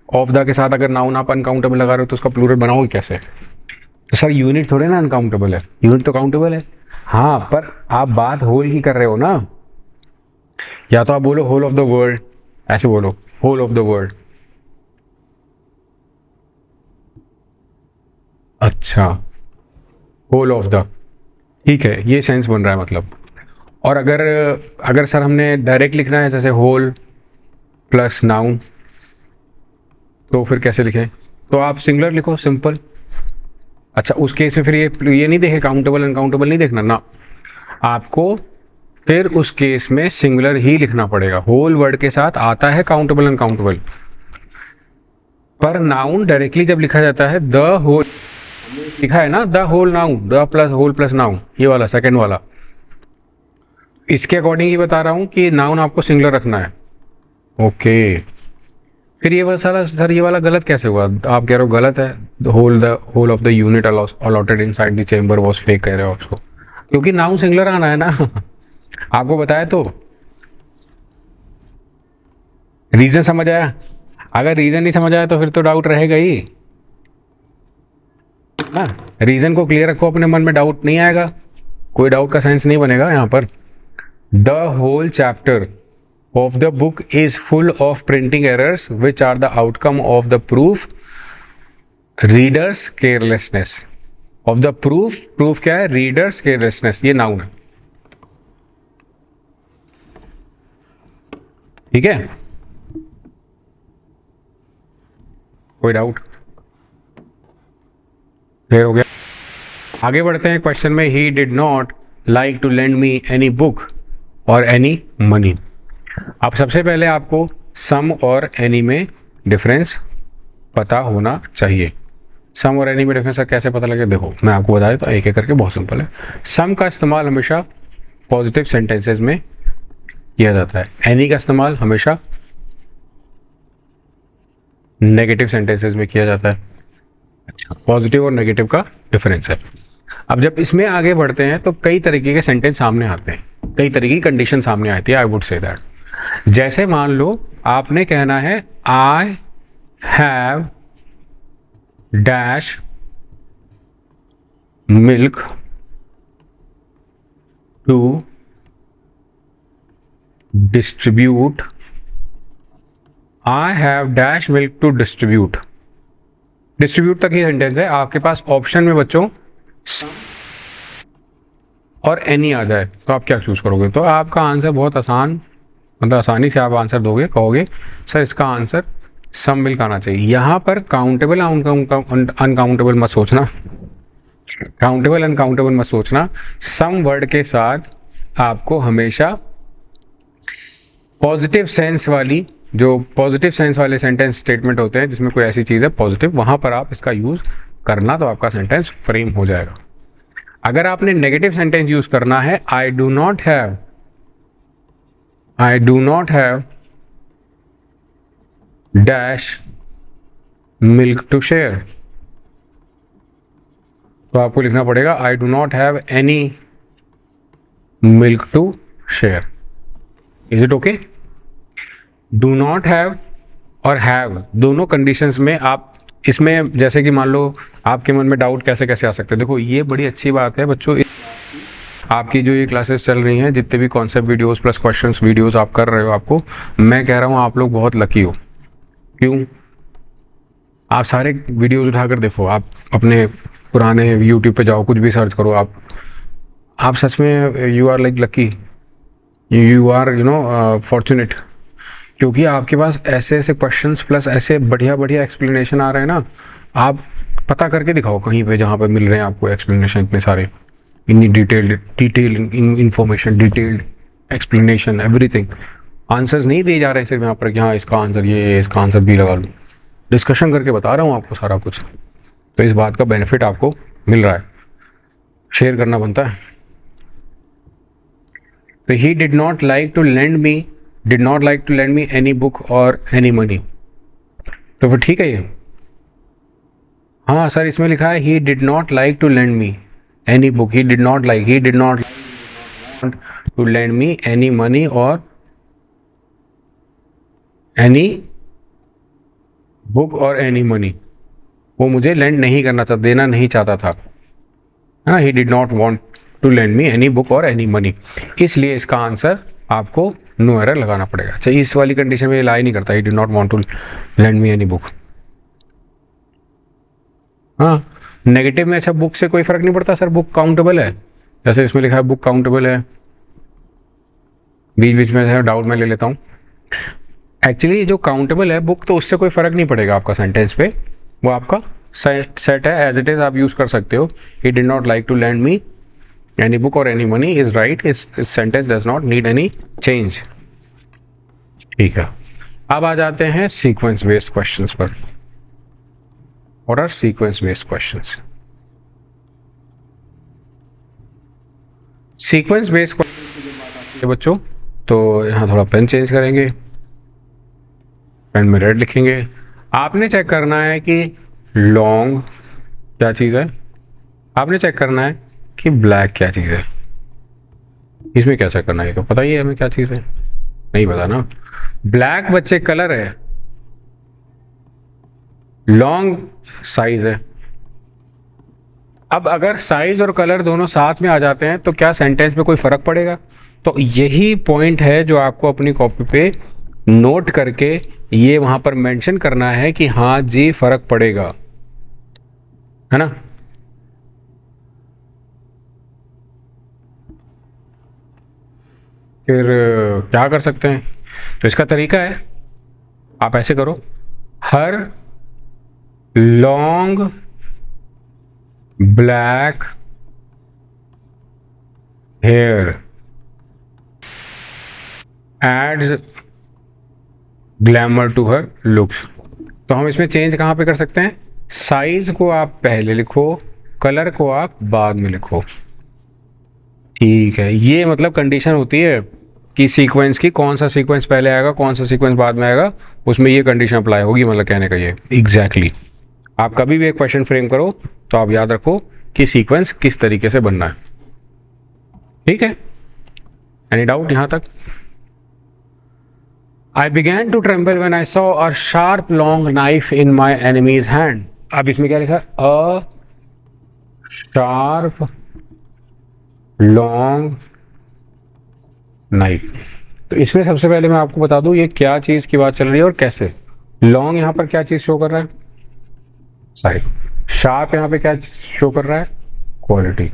ऑफ द के साथ अगर नाउन आप अनकाउंटेबल लगा रहे हो तो उसका प्लूरल बनाओगे कैसे? तो सर यूनिट थोड़े ना अनकाउंटेबल है, यूनिट तो काउंटेबल है। हाँ, पर आप बात होल की कर रहे हो ना, या तो आप बोलो होल ऑफ द वर्ल्ड, ऐसे बोलो होल ऑफ द वर्ल्ड। अच्छा, होल ऑफ द, ठीक है, ये सेंस बन रहा है मतलब। और अगर अगर सर हमने डायरेक्ट लिखना है जैसे होल प्लस नाउन, तो फिर कैसे लिखें? तो आप सिंगुलर लिखो, सिंपल। अच्छा, उस केस में फिर ये नहीं देखे काउंटेबल अनकाउंटेबल नहीं देखना ना, आपको फिर उस केस में सिंगुलर ही लिखना पड़ेगा। होल वर्ड के साथ आता है काउंटेबल अनकाउंटेबल, पर नाउन डायरेक्टली जब लिखा जाता है द होल, लिखा है ना the whole noun, the plus whole plus noun, ये वाला सेकंड वाला, इसके अकॉर्डिंग ही बता रहा हूं कि नाउन आपको सिंगुलर रखना है। ओके, फिर ये वाला साला सर ये वाला गलत कैसे हुआ? आप कह रहे हो गलत है, the whole of the unit allotted inside the chamber was fake कह रहे हो उसको, क्योंकि नाउन सिंगुलर आना है ना। आपको बताया तो रीजन समझ आया? अगर रीजन नहीं समझ आया तो फिर तो डाउट रहेगा ही ना। रीजन को क्लियर रखो अपने मन में, डाउट नहीं आएगा, कोई डाउट का सेंस नहीं बनेगा यहाँ पर। The whole chapter of the book is full of printing errors which are the outcome of the readers carelessness of the proof क्या है? readers carelessness, ये नाउन है, ठीक है? कोई डाउट? क्लियर हो गया? आगे बढ़ते हैं क्वेश्चन में। He did not like to lend me any book और एनी मनी। अब सबसे पहले आपको सम और एनी में डिफरेंस पता होना चाहिए। सम और एनी में डिफरेंस कैसे पता लगे? देखो मैं आपको बता देता हूँ एक एक करके, बहुत सिंपल है। सम का इस्तेमाल हमेशा पॉजिटिव सेंटेंसेस में किया जाता है, एनी का इस्तेमाल हमेशा नेगेटिव सेंटेंसेस में किया जाता है। अच्छा, पॉजिटिव और नेगेटिव का डिफरेंस है। अब जब इसमें आगे बढ़ते हैं तो कई तरीके के सेंटेंस सामने आते हैं, कई तरीके की कंडीशन सामने आती है। आई वुड से दैट, जैसे मान लो आपने कहना है I have dash milk to distribute, I have dash milk to distribute. Distribute तक ही सेंटेंस है। आपके पास ऑप्शन में बच्चों और एनी आ जाए तो आप क्या चूज करोगे? तो आपका आंसर बहुत आसान, मतलब आसानी से आप आंसर दोगे, कहोगे सर इसका आंसर सम मिल्क आना चाहिए। यहाँ पर काउंटेबल अनकाउंटेबल मत सोचना, काउंटेबल अनकाउंटेबल मत सोचना। सम वर्ड के साथ आपको हमेशा पॉजिटिव सेंस वाली, जो पॉजिटिव सेंस वाले सेंटेंस स्टेटमेंट होते हैं जिसमें कोई ऐसी चीज़ है पॉजिटिव, वहाँ पर आप इसका यूज़ करना, तो आपका सेंटेंस फ्रेम हो जाएगा। अगर आपने नेगेटिव सेंटेंस यूज़ करना है, I do not have dash milk to share, तो आपको लिखना पड़ेगा I do not have any milk to share. Is it okay? Do not have और हैव दोनों कंडीशंस में आप इसमें, जैसे कि मान लो आपके मन में डाउट कैसे कैसे आ सकते हैं। देखो ये बड़ी अच्छी बात है बच्चों, आपकी जो ये क्लासेस चल रही हैं, जितने भी concept videos plus questions videos आप कर रहे हो, आपको मैं कह रहा हूँ आप लोग बहुत लकी हो। क्यों? आप सारे वीडियोस उठाकर देखो, आप अपने पुराने यूट्यूब पे जाओ, कुछ भी सर्च करो, आप सच में you are like lucky, you are fortunate, क्योंकि आपके पास ऐसे ऐसे क्वेश्चंस प्लस ऐसे बढ़िया बढ़िया एक्सप्लेनेशन आ रहे हैं ना। आप पता करके दिखाओ कहीं पे जहाँ पे मिल रहे हैं आपको एक्सप्लेनेशन इतने सारे, इतनी detail information, detailed explanation, everything. Answers नहीं दिए जा रहे सिर्फ यहाँ पर कि हाँ इसका आंसर ये है, इसका आंसर भी लगा लो। डिस्कशन करके बता रहा हूँ आपको सारा कुछ, तो इस बात का बेनिफिट आपको मिल रहा है, शेयर करना बनता है। तो he did not like to lend me any book और एनी मनी, तो फिर ठीक है ये। हाँ सर इसमें लिखा है he did not like to lend me any book, he did not to lend me any money और एनी बुक और एनी मनी, वो मुझे लेंड नहीं करना था, देना नहीं चाहता था, है ना। He did not want to lend me any book और एनी मनी, इसलिए इसका आंसर आपको नो एरर लगाना पड़ेगा। अच्छा, इस वाली कंडीशन में लाई नहीं करता, he do not want to lend me any book. हाँ, नेगेटिव में अच्छा बुक से कोई फर्क नहीं पड़ता सर, बुक काउंटेबल है, जैसे इसमें लिखा है बुक काउंटेबल है, बीच बीच में डाउट में ले लेता हूँ। एक्चुअली जो काउंटेबल है बुक, तो उससे कोई फर्क नहीं पड़ेगा आपका सेंटेंस पे, वो आपका सेट है, एज इट इज आप यूज कर सकते हो। He did not like to land me any book और एनी मनी इज राइट, इस sentence does not need any change. ठीक है, अब आ जाते हैं सीक्वेंस बेस्ड क्वेश्चंस पर। What are sequence based questions? Sequence based question बच्चों, तो यहाँ थोड़ा पेन चेंज करेंगे, पेन में रेड लिखेंगे। आपने चेक करना है कि लॉन्ग क्या चीज़ है, आपने चेक करना है कि ब्लैक क्या चीज़ है। इसमें क्या चेक करना है, तो पता ही है हमें क्या चीज़ है, नहीं पता ना। ब्लैक बच्चे कलर है, लॉन्ग साइज है। अब अगर साइज और कलर दोनों साथ में आ जाते हैं तो क्या सेंटेंस में कोई फर्क पड़ेगा? तो यही पॉइंट है जो आपको अपनी कॉपी पे नोट करके ये वहां पर मेंशन करना है कि हाँ जी फर्क पड़ेगा, है ना। फिर क्या कर सकते हैं, तो इसका तरीका है, आप ऐसे करो, her long black hair adds glamour to her looks. तो हम इसमें चेंज कहाँ पे कर सकते हैं, साइज को आप पहले लिखो, कलर को आप बाद में लिखो। ठीक है, ये मतलब कंडीशन होती है कि सीक्वेंस की, कौन सा सीक्वेंस पहले आएगा कौन सा सीक्वेंस बाद में आएगा, उसमें ये कंडीशन अप्लाई होगी, मतलब कहने का ये एग्जैक्टली आप कभी भी एक क्वेश्चन फ्रेम करो तो आप याद रखो कि सीक्वेंस किस तरीके से बनना है। ठीक है, एनी डाउट यहां तक? I began to tremble when I saw a sharp long knife in my enemy's hand. अब इसमें क्या लिखा है, a sharp long knife। तो इसमें सबसे पहले मैं आपको बता दूं ये क्या चीज की बात चल रही है और कैसे। लॉन्ग यहाँ पर क्या चीज शो कर रहा है, साइज। शार्प यहाँ पे क्या शो कर रहा है, क्वालिटी।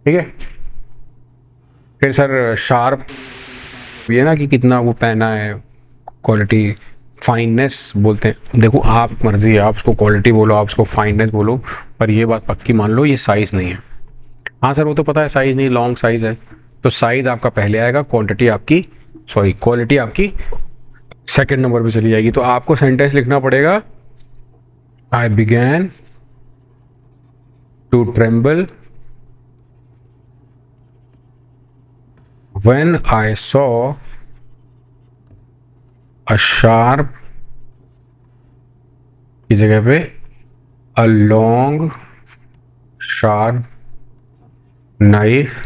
ठीक है, फिर सर शार्प ये ना कि कितना वो पहना है, क्वालिटी, फाइननेस बोलते हैं। देखो आप मर्जी है, आप उसको क्वालिटी बोलो, आप उसको फाइननेस बोलो, पर ये बात पक्की मान लो ये साइज नहीं है। हाँ सर वो तो पता है साइज नहीं, लॉन्ग साइज है, तो साइज आपका पहले आएगा, क्वांटिटी आपकी, सॉरी क्वालिटी आपकी सेकंड नंबर पे चली जाएगी। तो आपको सेंटेंस लिखना पड़ेगा, I began to tremble when I saw a sharp की जगह पे a long sharp knife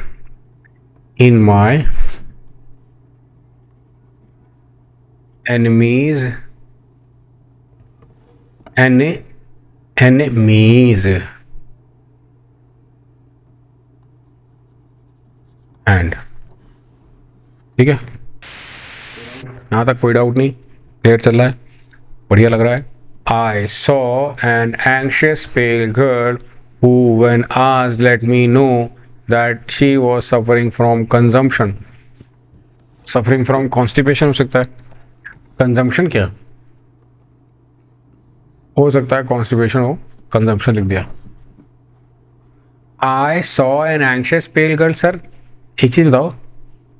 in my enemies hand। ठीक है, यहाँ तक कोई डाउट नहीं, क्लियर चल रहा है, बढ़िया लग रहा है। I saw an anxious pale girl who when asked let me know that she was suffering from consumption। suffering from constipation हो सकता है, consumption क्या हो सकता है, constipation हो, consumption लिख दिया। I saw an anxious pale girl, sir एक चीज बताओ,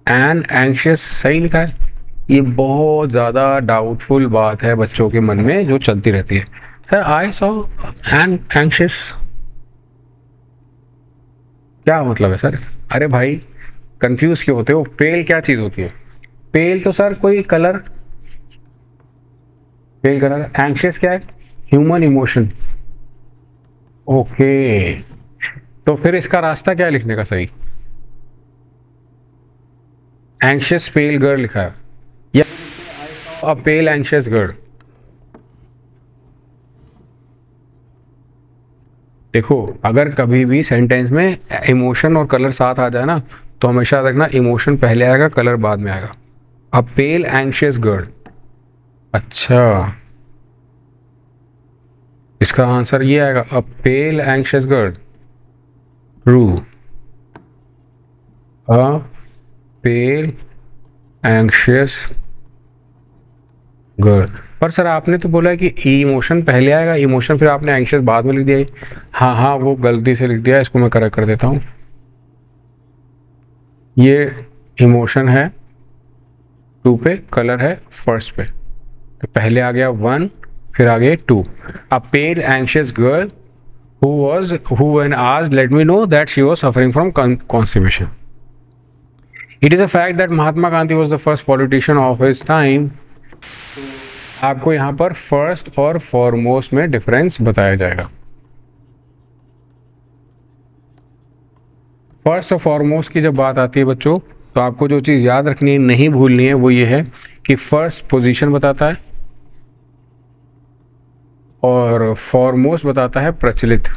एन एंशियस सही लिखा है? ये बहुत ज़्यादा डाउटफुल बात है बच्चों के मन में जो चलती रहती है, sir I saw an anxious क्या मतलब है सर? अरे भाई कंफ्यूज क्यों होते हो, पेल क्या चीज़ होती है? पेल तो सर कोई कलर, पेल कलर। एंशियस क्या है, ह्यूमन इमोशन। ओके, तो फिर इसका रास्ता क्या है लिखने का सही, एंशियस पेल गर्ल लिखा है या अ पेल एंशियस गर्ल? देखो, अगर कभी भी सेंटेंस में इमोशन और कलर साथ आ जाए ना, तो हमेशा रखना इमोशन पहले आएगा, कलर बाद में आएगा। अ पेल एंग्शियस गर्ल, अच्छा, इसका आंसर ये आएगा, अ पेल एंग्शियस गर्ल। ट्रू, अ पेल एंग्शियस गर्ल। पर सर आपने तो बोला है कि इमोशन पहले आएगा, इमोशन फिर आपने एंग्शियस बाद में लिख दिया है। हाँ हाँ, वो गलती से लिख दिया, इसको मैं करेक्ट कर देता हूँ। ये इमोशन है टू पे, कलर है फर्स्ट पे, तो पहले आ गया वन, फिर आ गया two. A pale anxious girl who when asked let me know that she was suffering from constipation. It is a fact that Mahatma Gandhi was the first politician of his time. आपको यहाँ पर first और foremost में difference बताया जाएगा। First और foremost की जब बात आती है बच्चों, तो आपको जो चीज़ याद रखनी है, नहीं भूलनी है, वो ये है कि फर्स्ट पोजीशन बताता है और फॉरमोस्ट बताता है प्रचलित।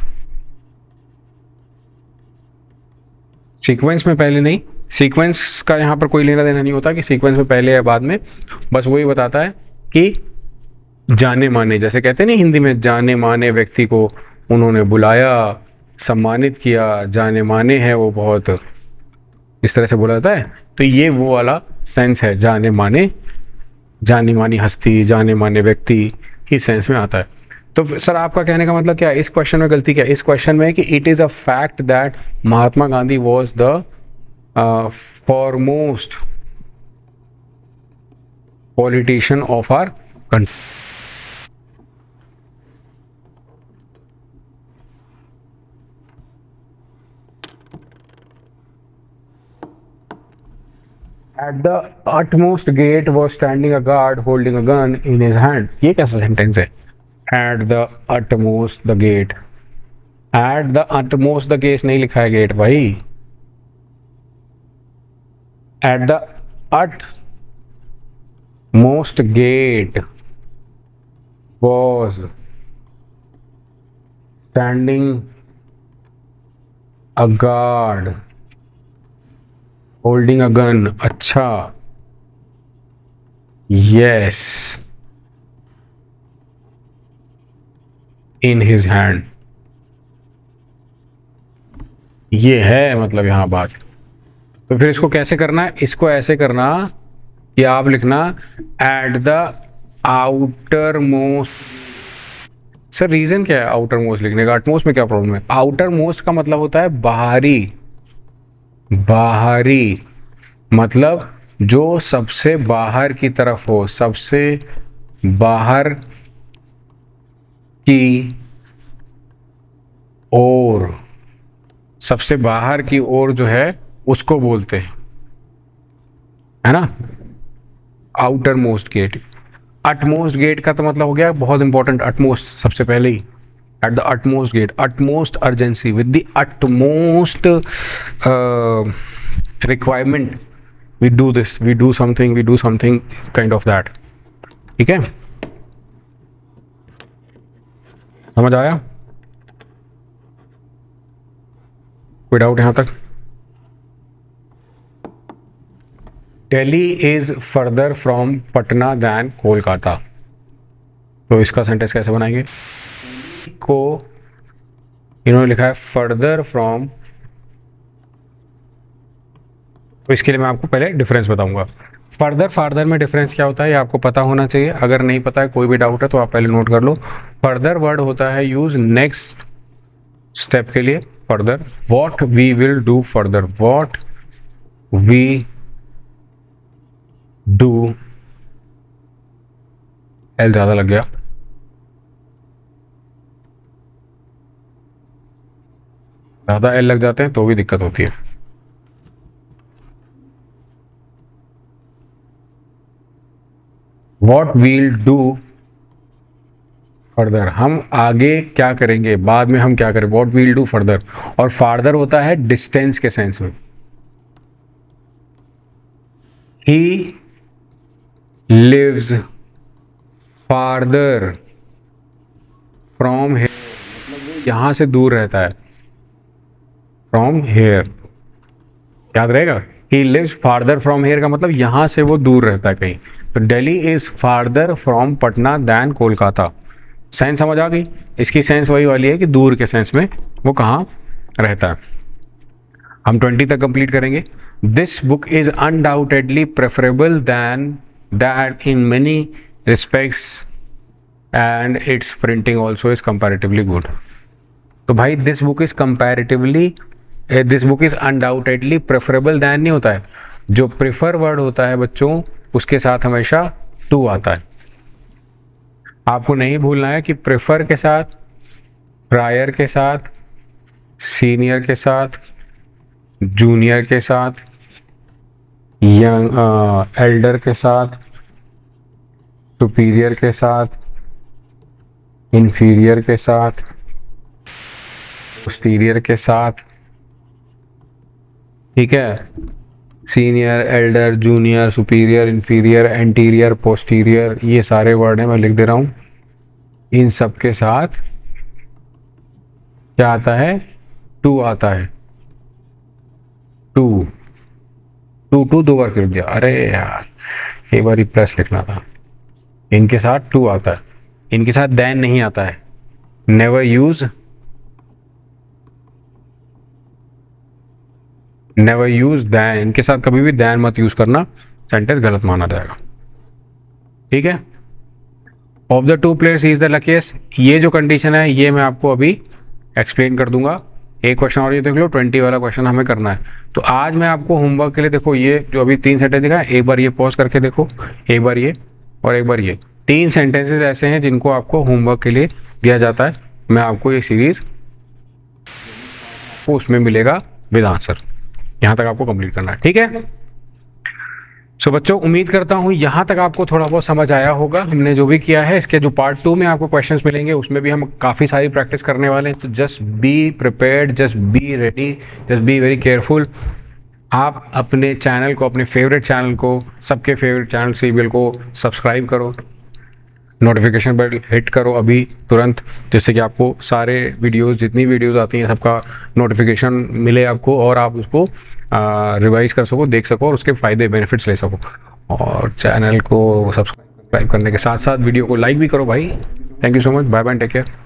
सीक्वेंस में पहले नहीं, सीक्वेंस का यहाँ पर कोई लेना देना नहीं होता कि सीक्वेंस में पहले या बाद में, बस वही बताता है कि जाने माने, जैसे कहते हैं नहीं हिंदी में, जाने माने व्यक्ति को उन्होंने बुलाया, सम्मानित किया, जाने माने हैं वो बहुत, इस तरह से बोला जाता है। तो ये वो वाला सेंस है, जाने माने, जानी मानी हस्ती, जाने माने व्यक्ति, इस सेंस में आता है। तो सर आपका कहने का मतलब क्या है, इस क्वेश्चन में गलती क्या है? इस क्वेश्चन में कि it is a fact that Mahatma Gandhi was the foremost politician of our country. At the utmost gate was standing a guard holding a gun in his hand. ये कैसा सेंटेंस है? At the utmost the gate. At the utmost the case नहीं लिखा है gate भाई। At the utmost gate was standing a guard holding a gun, अच्छा, yes, in his hand, ये है मतलब यहां बात। तो फिर इसको कैसे करना है? इसको ऐसे करना कि आप लिखना at the outermost. Sir reason क्या है आउटर मोस्ट लिखने का? अटमोस्ट में क्या प्रॉब्लम है? आउटर मोस्ट का मतलब होता है बाहरी, बाहरी मतलब जो सबसे बाहर की तरफ हो, सबसे बाहर की ओर, सबसे बाहर की ओर जो है उसको बोलते हैं, है ना, outermost gate. Utmost gate का तो मतलब हो गया बहुत इंपॉर्टेंट, अटमोस्ट सबसे पहले ही, at the utmost gate, utmost urgency, with the utmost requirement, we do this, we do something kind of that। ठीक है, समझ आया? कोई डाउट यहां तक? Delhi is further from Patna than Kolkata, तो इसका सेंटेंस कैसे बनाएंगे? को इन्होंने लिखा है फर्दर फ्रॉम, तो इसके लिए मैं आपको पहले डिफरेंस बताऊंगा। फर्दर फार्दर में डिफरेंस क्या होता है ये आपको पता होना चाहिए, अगर नहीं पता है, कोई भी डाउट है तो आप पहले नोट कर लो। फर्दर वर्ड होता है यूज नेक्स्ट स्टेप के लिए, further, what we will do further, what we do, L ज्यादा लग गया, ज्यादा एल लग जाते हैं तो भी दिक्कत होती है। व्हाट वील डू फर्दर, हम आगे क्या करेंगे, बाद में हम क्या करें, व्हाट वील डू फर्दर। और फार्दर होता है डिस्टेंस के सेंस में, he lives farther from here, मतलब वो यहाँ से दूर रहता है, फ्रॉम हेयर, याद रहेगा। He lives farther from here का मतलब यहाँ से वो दूर रहता है कहीं। तो Delhi is farther from Patna than Kolkata. Sense समझ आ गई। इसकी सेंस वही वाली है कि दूर के सेंस में वो कहाँ रहता है। हम 20 तक कंप्लीट करेंगे। This book is undoubtedly preferable than that in many respects and its printing also is comparatively good. तो भाई this book is comparatively, this book is undoubtedly preferable than नहीं होता है, जो प्रेफर वर्ड होता है बच्चों उसके साथ हमेशा टू आता है। आपको नहीं भूलना है कि प्रेफर के साथ, प्रायर के साथ, सीनियर के साथ, जूनियर के साथ, यंग एल्डर के साथ, सुपीरियर के साथ, इंफीरियर के साथ, पोस्टीरियर के साथ, ठीक है, senior, Elder, junior, superior, inferior, anterior, posterior, ये सारे वर्ड हैं, मैं लिख दे रहा हूँ। इन सब के साथ क्या आता है? टू आता है। टू टू टू दो बार कर दिया, अरे यार एक बार ही प्लस लिखना था। इनके साथ टू आता है, इनके साथ देन नहीं आता है। Never use, never use than, इनके साथ कभी भी दैन मत यूज करना, सेंटेंस गलत माना जाएगा। ठीक है। Of the two players is the luckiest, ये जो कंडीशन है ये मैं आपको अभी एक्सप्लेन कर दूंगा। एक क्वेश्चन और ये देख लो, 20 वाला क्वेश्चन हमें करना है। तो आज मैं आपको होमवर्क के लिए, देखो ये जो अभी 3 सेंटेंस दिखा है, एक बार ये पॉज करके देखो, एक बार ये और एक बार ये 3 सेंटेंसेस ऐसे हैं जिनको आपको होमवर्क के लिए दिया जाता है। मैं आपको ये सीरीज उसमें मिलेगा विद आंसर, यहाँ तक आपको कंप्लीट करना है। ठीक है। सो बच्चों उम्मीद करता हूँ यहाँ तक आपको थोड़ा बहुत समझ आया होगा हमने जो भी किया है। इसके जो पार्ट 2 में आपको क्वेश्चंस मिलेंगे उसमें भी हम काफ़ी सारी प्रैक्टिस करने वाले हैं। तो just be prepared, just be ready, just be very careful. आप अपने चैनल को, अपने फेवरेट चैनल को, सबके फेवरेट चैनल सीबीएल को सब्सक्राइब करो, नोटिफिकेशन बेल हिट करो अभी तुरंत, जिससे कि आपको सारे वीडियोस, जितनी वीडियोस आती हैं सबका नोटिफिकेशन मिले आपको और आप उसको रिवाइज कर सको, देख सको और उसके फ़ायदे बेनिफिट्स ले सको। और चैनल को सब्सक्राइब करने के साथ साथ वीडियो को लाइक भी करो भाई। Thank you so much, bye bye, take care.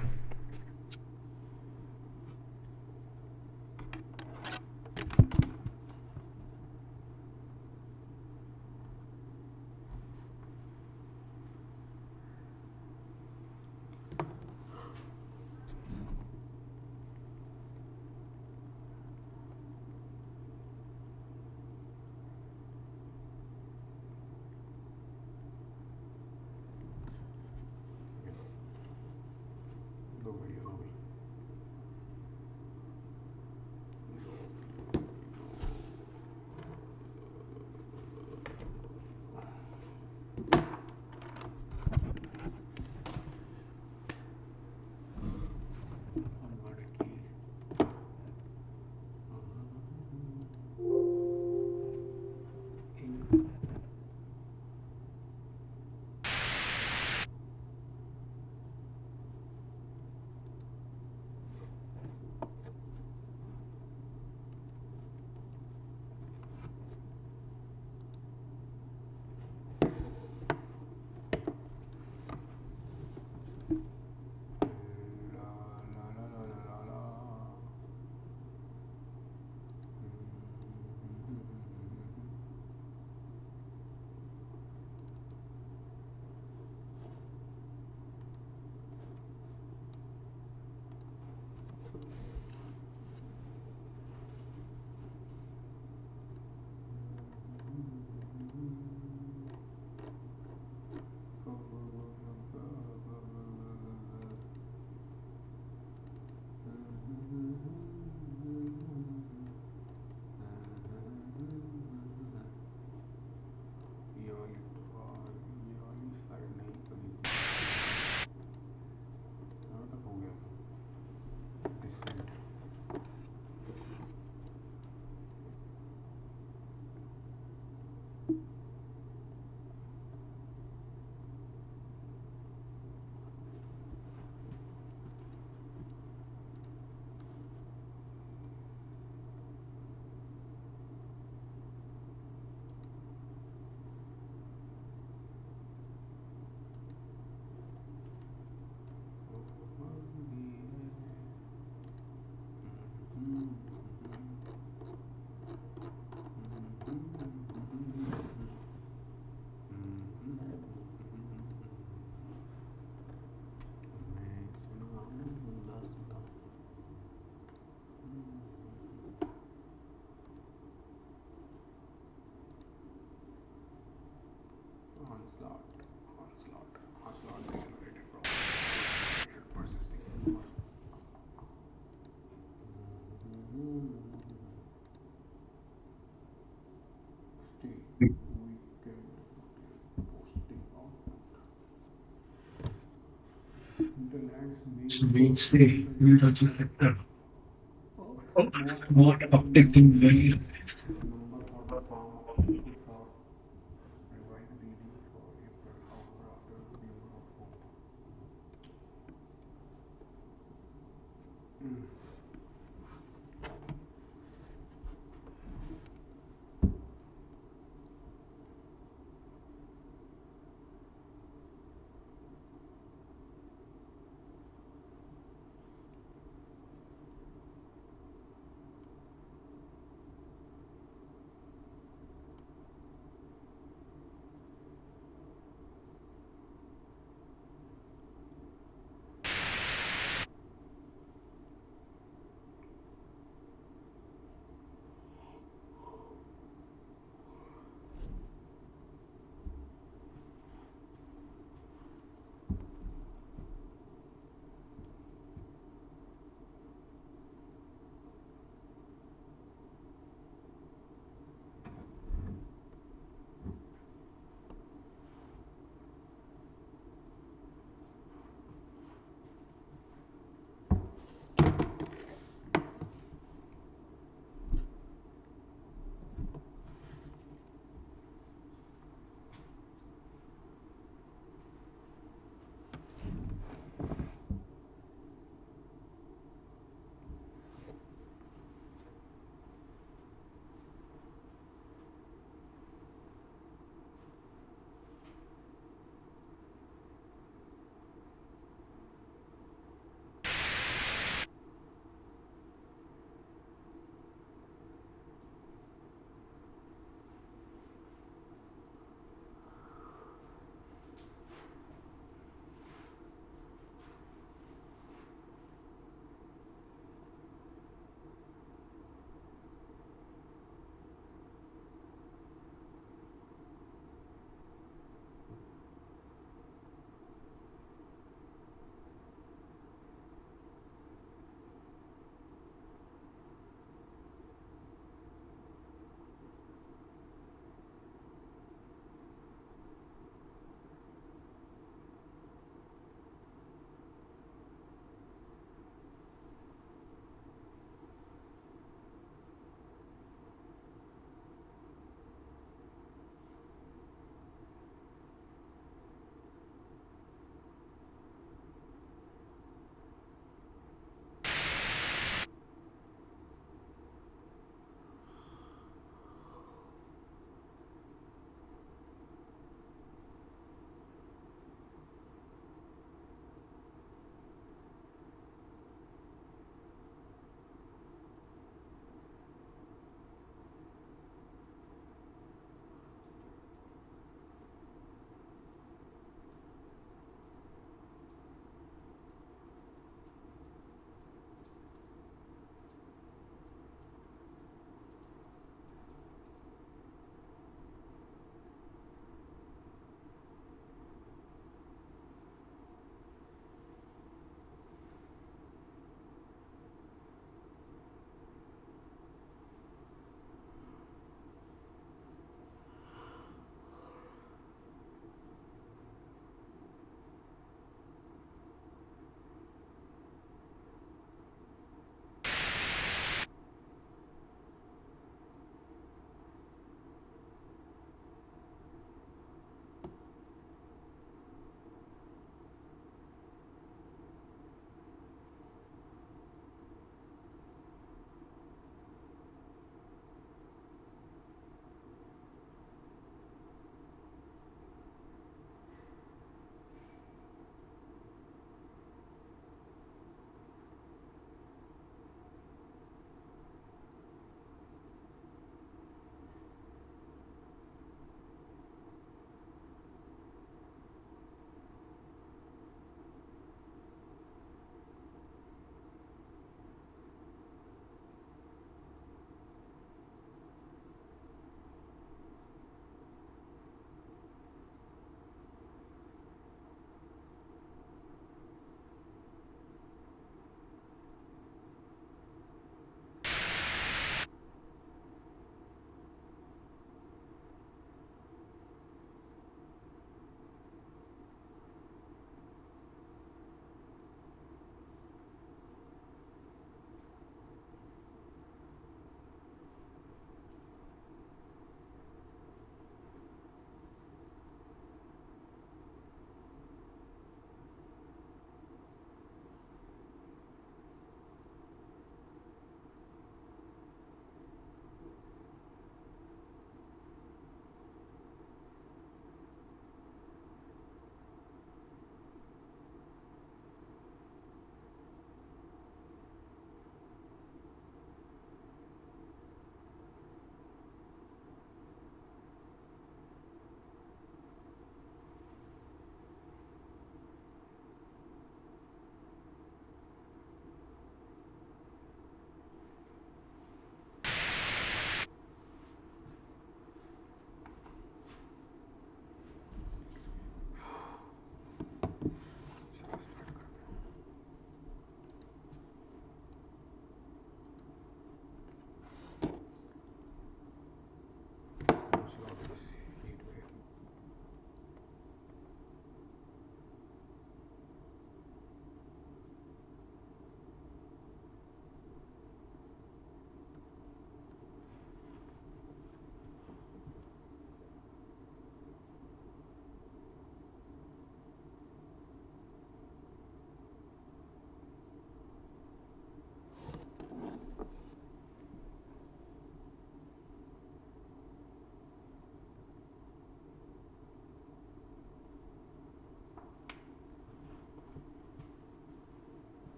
Mainstay agriculture sector. What uptake in value?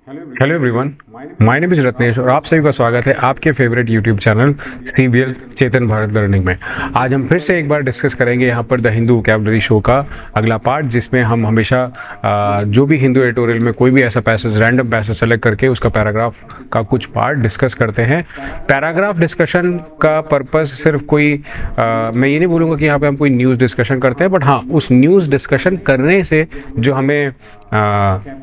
Hello everyone, my name is Ratnesh और आप सभी का स्वागत है आपके favourite YouTube channel CBL Chetan Bharat learning में। आज हम फिर से एक बार डिस्कस करेंगे यहाँ पर द हिंदू वोकैबुलरी शो का अगला पार्ट, जिसमें हम हमेशा जो भी हिंदू एडिटोरियल में कोई भी ऐसा पैसेज, रैंडम पैसेज सेलेक्ट करके उसका पैराग्राफ का कुछ पार्ट डिस्कस करते हैं। पैराग्राफ डिस्कशन का पर्पस सिर्फ कोई मैं ये नहीं बोलूँगा कि यहाँ पे हम कोई न्यूज़ डिस्कशन करते हैं, बट हाँ, उस न्यूज़ डिस्कशन करने से जो हमें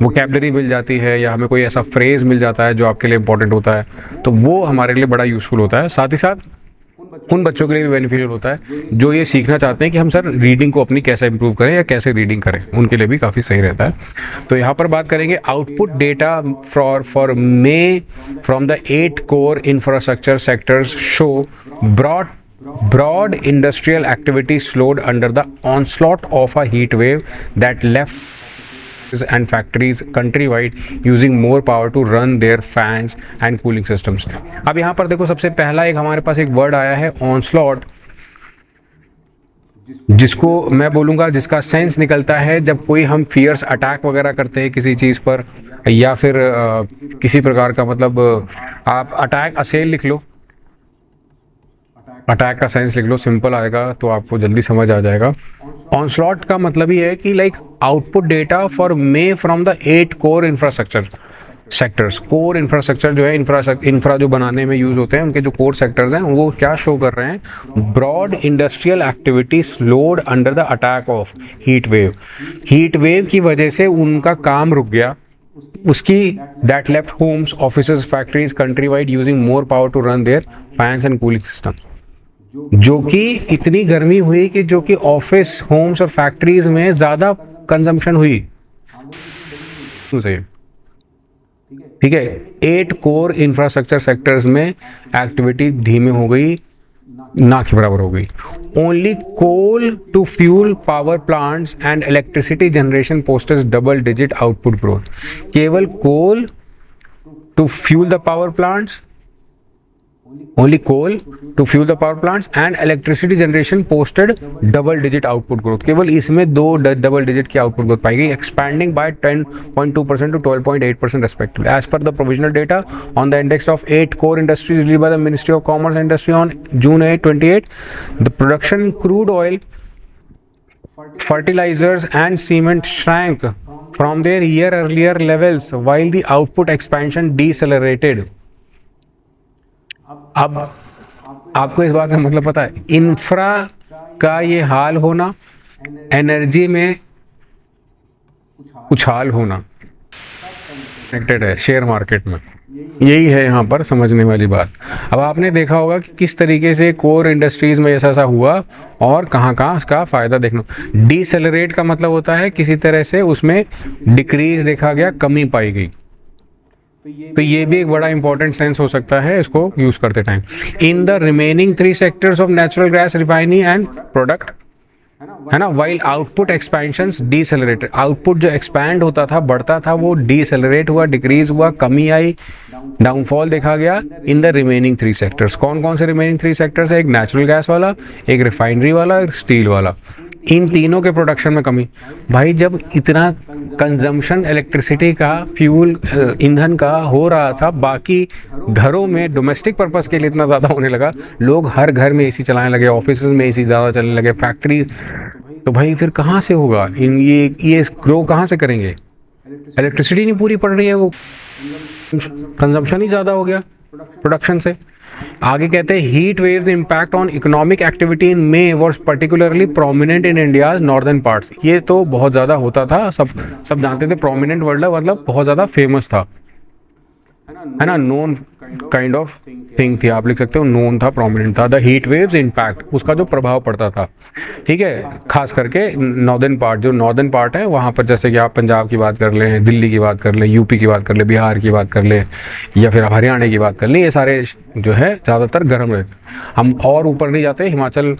वोकैबुलरी मिल जाती है या हमें कोई ऐसा फ्रेज़ मिल जाता है जो आपके लिए इंपॉर्टेंट होता है, तो वो हमारे लिए बड़ा यूज़फुल होता है। साथ ही साथ उन बच्चों के लिए भी बेनिफिशियल होता है जो ये सीखना चाहते हैं कि हम सर रीडिंग को अपनी कैसे इंप्रूव करें या कैसे रीडिंग करें, उनके लिए भी काफ़ी सही रहता है। तो यहाँ पर बात करेंगे output data for may from the 8 core infrastructure sectors show broad industrial activity slowed under the onslaught of a heat wave that left and factories countrywide using more power to run their fans and cooling systems। अब यहाँ पर देखो, सबसे पहला हमारे पास एक word आया है onslaught, जिसको मैं बोलूँगा, जिसका सेंस निकलता है जब कोई हम फियर्स अटैक वगैरह करते हैं किसी चीज़ पर, या फिर किसी प्रकार का, मतलब आप अटैक असेल लिख लो, अटैक का सेंस लिख लो, सिंपल आएगा तो आपको जल्दी समझ आ जाएगा। ऑनस्लॉट का मतलब ही है कि like output data for may from the 8 core infrastructure sectors. Core infrastructure जो है, इंफ्रा जो बनाने में यूज होते हैं, उनके जो कोर सेक्टर्स हैं वो क्या शो कर रहे हैं? Broad industrial activity slowed under the attack of heat wave. Heat wave की वजह से उनका काम रुक गया, उसकी that left homes, offices, factories country wide using more power to run their fans and cooling system. जो कि इतनी गर्मी हुई कि जो कि ऑफिस, होम्स और फैक्ट्रीज में ज़्यादा कंजम्पशन हुई। ठीक है, 8 कोर इंफ्रास्ट्रक्चर सेक्टर्स में एक्टिविटी धीमे हो गई, ना के बराबर हो गई। Only coal to fuel power plants and electricity generation posted double digit output growth. केवल coal to fuel the power plants, only coal to fuel the power plants and electricity generation posted double digit output growth। केवल इसमें दो double digit की output growth पाई गई, expanding by 10.2% to 12.8% respectively as per the provisional data on the index of 8 core industries released by the Ministry of Commerce and Industry on June 28। The production crude oil, fertilizers and cement shrank from their year earlier levels while the output expansion decelerated। अब आपको इस बात का मतलब पता है? Infra का ये हाल होना, एनर्जी में उछाल होना कनेक्टेड है शेयर मार्केट में। यही है यहाँ पर समझने वाली बात। अब आपने देखा होगा कि किस तरीके से कोर इंडस्ट्रीज में ऐसा हुआ और कहाँ कहाँ उसका फ़ायदा देखना। डिसेलरेट का मतलब होता है किसी तरह से उसमें डिक्रीज देखा गया, कमी पाई गई। तो ये भी एक बड़ा इंपॉर्टेंट सेंस हो सकता है इसको यूज करते time. In the remaining 3 sectors of natural gas refining and product, है ना, वाइल आउटपुट एक्सपेंशंस डीसेलरेटेड। आउटपुट जो एक्सपैंड होता था, बढ़ता था, वो डीसेलरेट हुआ, डिक्रीज हुआ, कमी आई, डाउनफॉल देखा गया इन द रिमेनिंग 3 सेक्टर्स। कौन कौन से रिमेनिंग 3 सेक्टर्स है? एक नेचुरल गैस वाला, एक रिफाइनरी वाला, एक स्टील वाला। इन तीनों के प्रोडक्शन में कमी। भाई, जब इतना कंजम्पशन इलेक्ट्रिसिटी का, फ्यूल, ईंधन का हो रहा था, बाकी घरों में डोमेस्टिक पर्पस के लिए इतना ज़्यादा होने लगा, लोग हर घर में एसी चलाने लगे, ऑफिस में एसी ज़्यादा चलने लगे, फैक्ट्री, तो भाई फिर कहाँ से होगा? ये ग्रो कहाँ से करेंगे? इलेक्ट्रिसिटी नहीं पूरी पड़ रही है, वो कंजम्पशन ही ज़्यादा हो गया प्रोडक्शन से। आगे कहते हैं heat waves impact on economic activity in may was particularly prominent in India's northern parts. ये तो बहुत ज़्यादा होता था, सब जानते थे। प्रोमिनेंट वर्ड मतलब बहुत ज़्यादा फेमस था, है ना, नोन काइंड ऑफ थिंग थी, आप लिख सकते हो नोन था, प्रोमिनेंट था। द हीट वेव्स इम्पैक्ट, उसका जो प्रभाव पड़ता था, ठीक है, खास करके नॉर्दर्न पार्ट, जो नॉर्दर्न पार्ट है वहाँ पर, जैसे कि आप पंजाब की बात कर लें, दिल्ली की बात कर लें, यूपी की बात कर लें, बिहार की बात कर लें, या फिर हरियाणा की बात कर लें, ये सारे जो है ज़्यादातर गर्म रहते। हम और ऊपर नहीं जाते, हिमाचल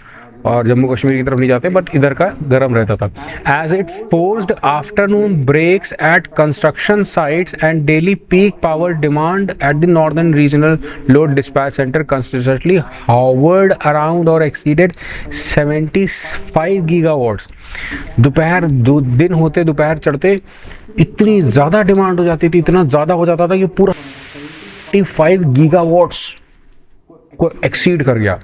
और जम्मू कश्मीर की तरफ नहीं जाते, बट इधर का गर्म रहता था. As it forced afternoon breaks at construction sites and daily peak power demand at the northern regional load dispatch centre consistently hovered around और एक्सीडेड 75 गीगावाट्स. दोपहर दो दिन होते, दोपहर चढ़ते इतनी ज़्यादा डिमांड हो जाती थी, इतना ज़्यादा हो जाता था कि पूरा 75 गीगावाट्स को एक्सीड कर गया.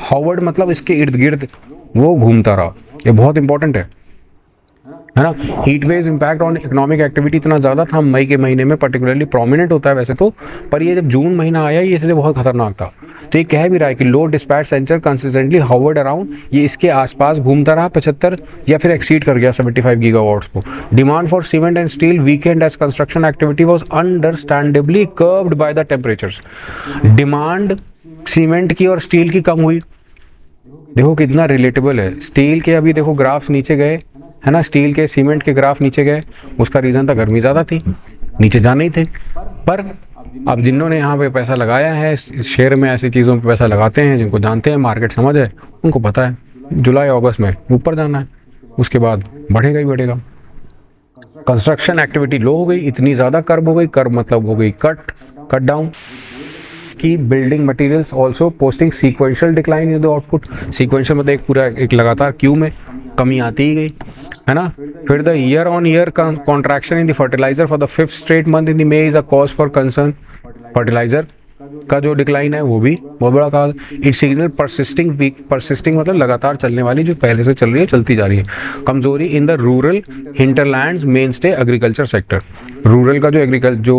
हार्वर्ड मतलब इसके इर्द गिर्द वो घूमता रहा. ये बहुत इंपॉर्टेंट है ना. Heat wave impact on economic activity इतना ज़्यादा था मई के महीने में, पर्टिकुलरली प्रोमिनेंट होता है वैसे तो, पर ये जब जून महीना आया ये इसलिए बहुत खतरनाक था. तो ये कह भी रहा है कि low dispatch centre consistently hovered around, ये इसके आसपास घूमता रहा 75 या फिर एक्सीड कर गया 75 गीगावाट्स को. Demand for cement and steel weakened as construction activity was understandably curbed by the temperatures. Demand cement की और स्टील की कम हुई. देखो कितना रिलेटेबल है. स्टील के अभी देखो ग्राफ नीचे गए है ना, स्टील के सीमेंट के ग्राफ नीचे गए. उसका रीज़न था गर्मी ज़्यादा थी, नीचे जाने ही थे. पर अब जिन्होंने यहाँ पे पैसा लगाया है, इस शेयर में ऐसी चीज़ों पे पैसा लगाते हैं, जिनको जानते हैं, मार्केट समझ है, उनको पता है जुलाई अगस्त में ऊपर जाना है, उसके बाद बढ़ेगा ही बढ़ेगा. कंस्ट्रक्शन एक्टिविटी लो हो गई, इतनी ज़्यादा कर्व हो गई. कर्व मतलब हो गई कट डाउन की. Building materials also posting sequential decline in the output. Sequential मतलब एक पूरा एक लगातार क्यू में कमी आती ही गई है ना. फिर the year on year contraction in the fertiliser for the 5th straight month in the May is a cause for concern. Fertiliser का जो डिक्लाइन है वो भी बहुत बड़ा cause. It signal persisting weak. Persisting मतलब लगातार चलने वाली, जो पहले से चल रही है चलती जा रही है. कमजोरी in the rural hinterlands main stay agriculture sector. Rural का जो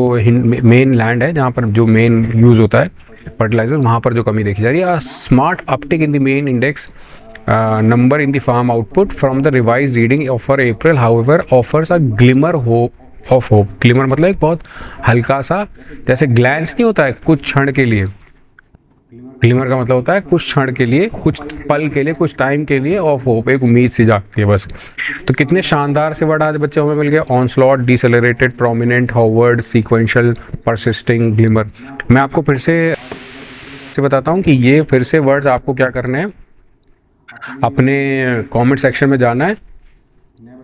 मेन लैंड है, जहाँ पर जो मेन यूज होता है फर्टिलाइजर, वहाँ पर जो कमी देखी जा रही है. Smart uptick in the main index number in the farm output from the revised reading for April however offers a glimmer of hope. Glimmer मतलब एक बहुत हल्का सा, जैसे ग्लैंस नहीं होता है कुछ क्षण के लिए. ग्लिमर का मतलब होता है कुछ क्षण के लिए, कुछ पल के लिए, कुछ टाइम के लिए ऑफ होप, एक उम्मीद सी जागती है बस. तो कितने शानदार से वर्ड आज बच्चों में मिल गए. Onslaught, decelerated, prominent, hovered, sequential, persisting, glimmer. मैं आपको फिर से बताता हूँ कि ये फिर से वर्ड्स आपको क्या करने हैं, अपने कमेंट सेक्शन में जाना है.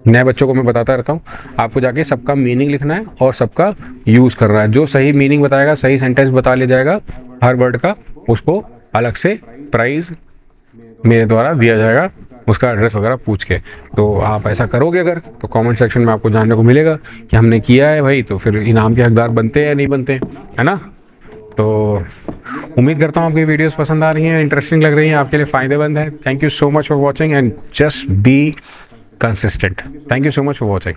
नए बच्चों को मैं बताता रहता हूँ, आपको जाके सबका मीनिंग लिखना है और सबका यूज़ करना है. जो सही मीनिंग बताएगा, सही सेंटेंस बता लिया जाएगा हर वर्ड का, उसको अलग से प्राइज़ मेरे द्वारा दिया जाएगा, उसका एड्रेस वगैरह पूछ के. तो आप ऐसा करोगे अगर, तो कमेंट सेक्शन में आपको जानने को मिलेगा कि हमने किया है भाई. तो फिर इनाम के हकदार बनते हैं या नहीं बनते, है ना. तो उम्मीद करता हूँ आपकी वीडियोस पसंद आ रही हैं, इंटरेस्टिंग लग रही हैं, आपके लिए फ़ायदेमंद है. Thank you so much for watching and just be consistent. Thank you so much for watching.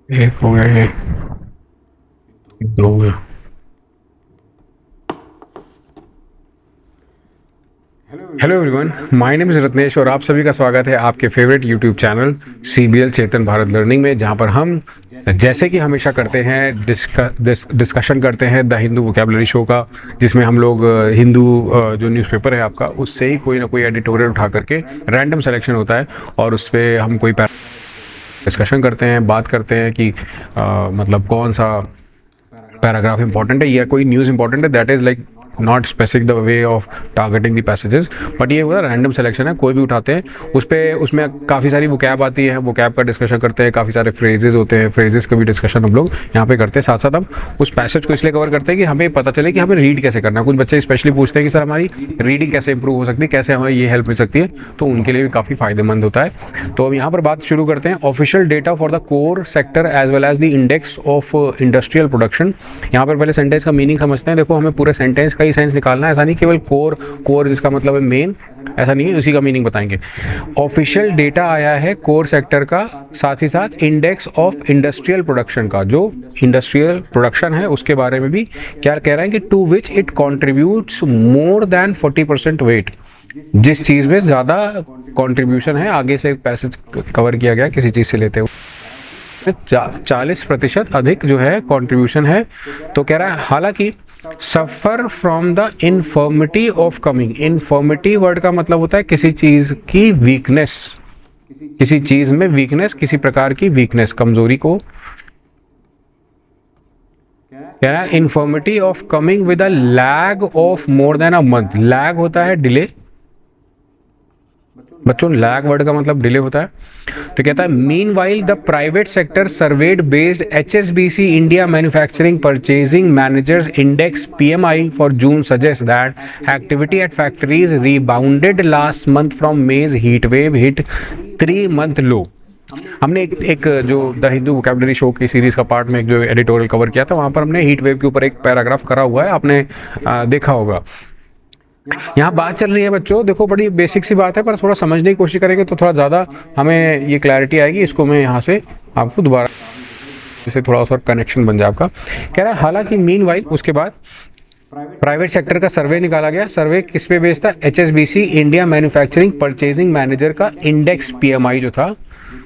एक हो गया, ये दो हो गया। Hello everyone, my name is Ratnesh और आप सभी का स्वागत है आपके favourite YouTube channel CBL Chetan Bharat learning में, जहां पर हम जैसे कि हमेशा करते हैं डिस्कशन करते हैं द हिंदू वोकेबलरी शो का, जिसमें हम लोग हिंदू जो न्यूज़पेपर है आपका, उससे ही कोई ना कोई एडिटोरियल उठा करके रैंडम सिलेक्शन होता है और उस पर हम कोई डिस्कशन करते हैं, बात करते हैं कि मतलब कौन सा पैराग्राफ इंपॉर्टेंट है या कोई न्यूज़ इंपॉर्टेंट है। That is like not specific the way of targeting the passages, but ये हुआ रैंडम सिलेक्शन है, कोई भी उठाते हैं उस पर, उसमें काफ़ी सारी वोकैब आती है, वोकैब का डिस्कशन करते हैं, काफ़ी सारे फ्रेजेस होते हैं, फ्रेजेस का भी डिस्कशन हम लोग यहाँ पे करते हैं। साथ साथ हम उस पैसेज को इसलिए कवर करते हैं कि हमें पता चले कि हमें रीड कैसे करना है। कुछ बच्चे स्पेशली पूछते हैं कि सर हमारी रीडिंग कैसे इंप्रूव हो सकती है, कैसे हमें ये हेल्प मिल सकती है, तो उनके लिए भी काफ़ी फायदेमंद होता है। तो अब यहाँ पर बात शुरू करते हैं। Official data for the core sector as well as the index of industrial production. यहाँ पर पहले सेंटेंस का मीनिंग समझते हैं। देखो, हमें पूरे सेंटेंस का ही सेंस निकालना है, ऐसा नहीं केवल कोर जिसका मतलब है मेन, ऐसा नहीं है, उसी का मीनिंग बताएंगे। ऑफिशियल डेटा आया है कोर सेक्टर का, साथ ही साथ इंडेक्स ऑफ इंडस्ट्रियल प्रोडक्शन का, जो इंडस्ट्रियल प्रोडक्शन है उसके बारे में भी क्या कह रहा है कि to which it contributes more than 40% weight. जिस चीज़ में ज़्यादा कॉन्ट्रीब्यूशन है, आगे से पैसेज कवर किया गया किसी चीज़ से लेते हुए, 40% अधिक जो है कंट्रीब्यूशन है। तो कह रहा है हालांकि suffer from the infirmity of coming. Infirmity word का मतलब होता है किसी चीज़ की वीकनेस, किसी चीज़ में वीकनेस, किसी प्रकार की वीकनेस, कमजोरी को कह रहा है। Infirmity of coming with a lag of more than a month. Lag होता है डिले, बच्चों लैग वर्ड का मतलब डिले होता है। तो कहता है meanwhile the private sector surveyed based HSBC India manufacturing purchasing managers index PMI for June suggest that activity at factories rebounded last month from May's heat wave hit 3 month low. हमने एक जो the Hindu vocabulary show की series का part में एक जो editorial cover किया था, वहां पर हमने हीट वेव के ऊपर एक पैराग्राफ करा हुआ है, आपने देखा होगा। यहाँ बात चल रही है बच्चों, देखो बड़ी बेसिक सी बात है, पर थोड़ा समझने की कोशिश करेंगे तो थोड़ा ज़्यादा हमें ये क्लैरिटी आएगी। इसको मैं यहाँ से आपको दोबारा, जैसे थोड़ा सा कनेक्शन बन जाए आपका। कह रहा है हालांकि मीनवाइल, उसके बाद प्राइवेट सेक्टर का सर्वे निकाला गया। सर्वे किस पे बेस्ड था? HSBC India manufacturing purchasing manager का इंडेक्स PMI जो था,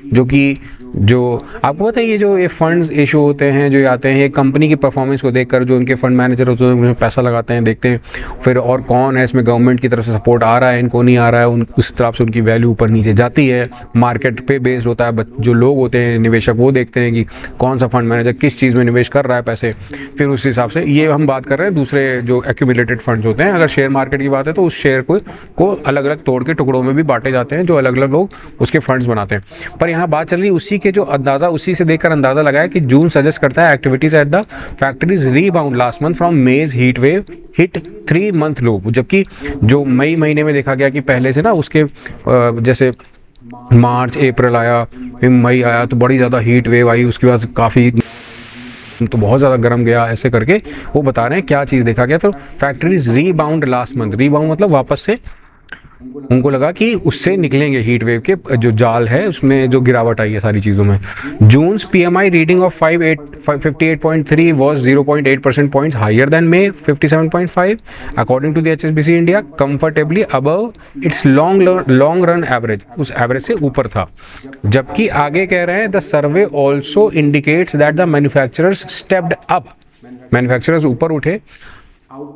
जो कि जो आपको पता है ये जो ये फंड्स इशू होते हैं, जो आते हैं, ये कंपनी की परफॉर्मेंस को देखकर जो उनके फंड मैनेजर होते हैं उनमें पैसा लगाते हैं, देखते हैं फिर और कौन है इसमें गवर्नमेंट की तरफ से सपोर्ट आ रहा है, इनको नहीं आ रहा है, उस तरफ से उनकी वैल्यू ऊपर नीचे जाती है। मार्केट पे बेस्ड होता है, जो लोग होते हैं निवेशक, वो देखते हैं कि कौन सा फंड मैनेजर किस चीज़ में निवेश कर रहा है पैसे, फिर उस हिसाब से। ये हम बात कर रहे हैं दूसरे जो एक्यूमुलेटेड फंड्स होते हैं। अगर शेयर मार्केट की बात है तो उस शेयर को अलग अलग तोड़ के टुकड़ों में भी बांटे जाते हैं, जो अलग अलग लोग उसके फंड्स बनाते हैं। पर यहाँ बात चल रही उसी के जो अंदाज़ा, उसी से देखकर अंदाज़ा लगाया कि जून सजेस्ट करता है activities at the factories rebound last month from May's heat wave hit 3 month लो। जबकि जो मई महीने में देखा गया कि पहले से ना उसके जैसे मार्च अप्रैल आया, फिर मई आया तो बड़ी ज़्यादा हीट वेव आई, उसके बाद काफ़ी तो बहुत ज़्यादा गर्म गया, ऐसे करके वो बता रहे हैं क्या चीज़ देखा गया। तो factories rebound last month, rebound मतलब वापस से, उनको लगा कि उससे निकलेंगे हीट वेव के जो जाल है उसमें जो गिरावट आई है सारी चीज़ों में। June's PMI reading of 58.3 was 0.8% points higher than May 57.5 according to the HSBC India, comfortably above its long run average, उस एवरेज से ऊपर था। जबकि आगे कह रहे हैं the survey also indicates that the manufacturers stepped up, manufacturers ऊपर उठे,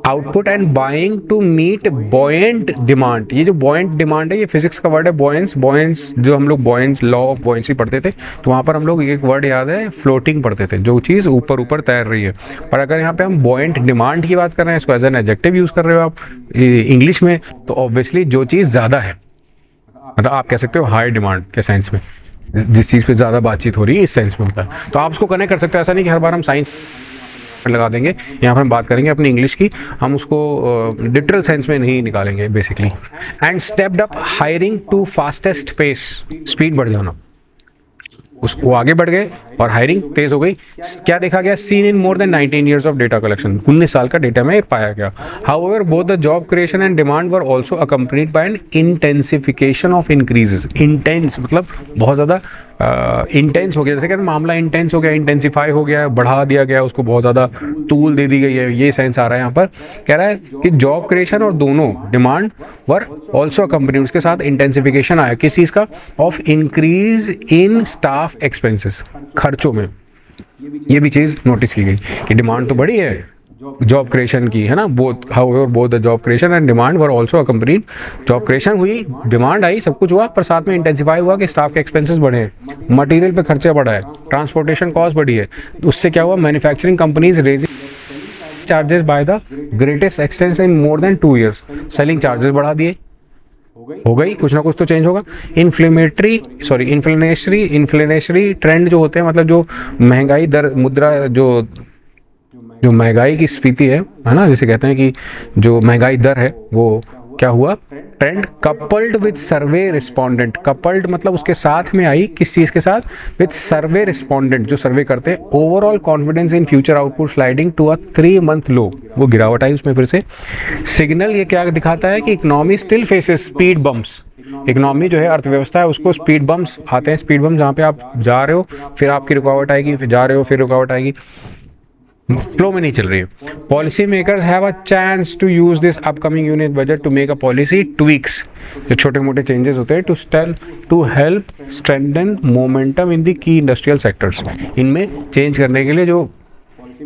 output and buying to meet buoyant demand. ये जो बॉयेंट डिमांड है, ये फिजिक्स का वर्ड है, बॉयंस जो हम लोग बॉयंस लॉ ऑफ बॉयंसी पढ़ते थे, तो वहाँ पर हम लोग एक वर्ड याद है फ्लोटिंग पढ़ते थे, जो चीज़ ऊपर ऊपर तैर रही है। पर अगर यहाँ पे हम बॉयेंट डिमांड की बात कर रहे हैं, इसको एज एन एडजेक्टिव यूज़ कर रहे हो आप इंग्लिश में, तो ऑब्वियसली जो चीज़ ज़्यादा है, मतलब आप कह सकते हो हाई डिमांड के सेंस में, जिस चीज़ पे ज़्यादा बातचीत हो रही है, इस सेंस में होता है। तो आप उसको कनेक्ट कर सकते हो, ऐसा नहीं कि हर बार हम साइंस लगा देंगे। यहाँ पर हम बात करेंगे अपनी इंग्लिश की, हम उसको लिटरल सेंस में नहीं निकालेंगे बेसिकली। And stepped up hiring to fastest pace, speed बढ़ जाना, उसको आगे बढ़ गए और हायरिंग तेज हो गई। क्या देखा गया? Seen in more than 19 years of data collection, 19 साल का डेटा में पाया गया। However both the job creation and demand were also accompanied by an intensification of increases. Intense मतलब बहुत ज़्यादा इंटेंस हो गया, जैसे कहते हैं मामला इंटेंस हो गया, इंटेंसिफाई हो गया है, बढ़ा दिया गया, उसको बहुत ज़्यादा तूल दे दी गई है, ये सेंस आ रहा है यहाँ पर। कह रहा है कि जॉब क्रिएशन और दोनों डिमांड वर ऑल्सो कंपनी, उसके साथ इंटेंसिफिकेशन आया किस चीज़ का, of increase in staff expenses, खर्चों में। ये भी चीज़ नोटिस की गई कि डिमांड तो बढ़ी है जॉब क्रिएशन की, है ना, both however both the job creation and demand were also accompanied. Job creation हुई, डिमांड आई, सब कुछ हुआ, पर साथ में इंटेंसिफाई हुआ कि स्टाफ के एक्सपेंसेस बढ़े हैं, मटेरियल पे खर्चा बढ़ा है, ट्रांसपोर्टेशन कॉस्ट बढ़ी है। उससे क्या हुआ, manufacturing companies raising charges by the greatest extent in more then 2 years, selling charges बढ़ा दिए, हो गई, कुछ ना कुछ तो चेंज होगा। इन्फ्लेशनरी ट्रेंड जो होते हैं, मतलब जो महंगाई दर मुद्रा जो महंगाई की स्फीति है ना, जिसे कहते हैं कि जो महंगाई दर है वो क्या हुआ, trend coupled with survey respondent, coupled मतलब उसके साथ में आई, किस चीज़ के साथ, विद सर्वे रिस्पोंडेंट, जो सर्वे करते हैं, overall confidence in future output sliding to a 3-month low, वो गिरावट आई उसमें फिर से। सिग्नल ये क्या दिखाता है कि economy still faces speed bumps, economy जो है अर्थव्यवस्था है उसको स्पीड बम्प्स आते हैं, स्पीड बम्प जहाँ पे आप जा रहे हो फिर आपकी रुकावट आएगी, फिर जा रहे हो फिर रुकावट आएगी, फ्लो में नहीं चल रही है। Policy makers have a chance to use this upcoming unit budget to make a policy tweaks, जो छोटे मोटे चेंजेस होते हैं to help strengthen momentum in the key industrial sectors, इनमें चेंज करने के लिए जो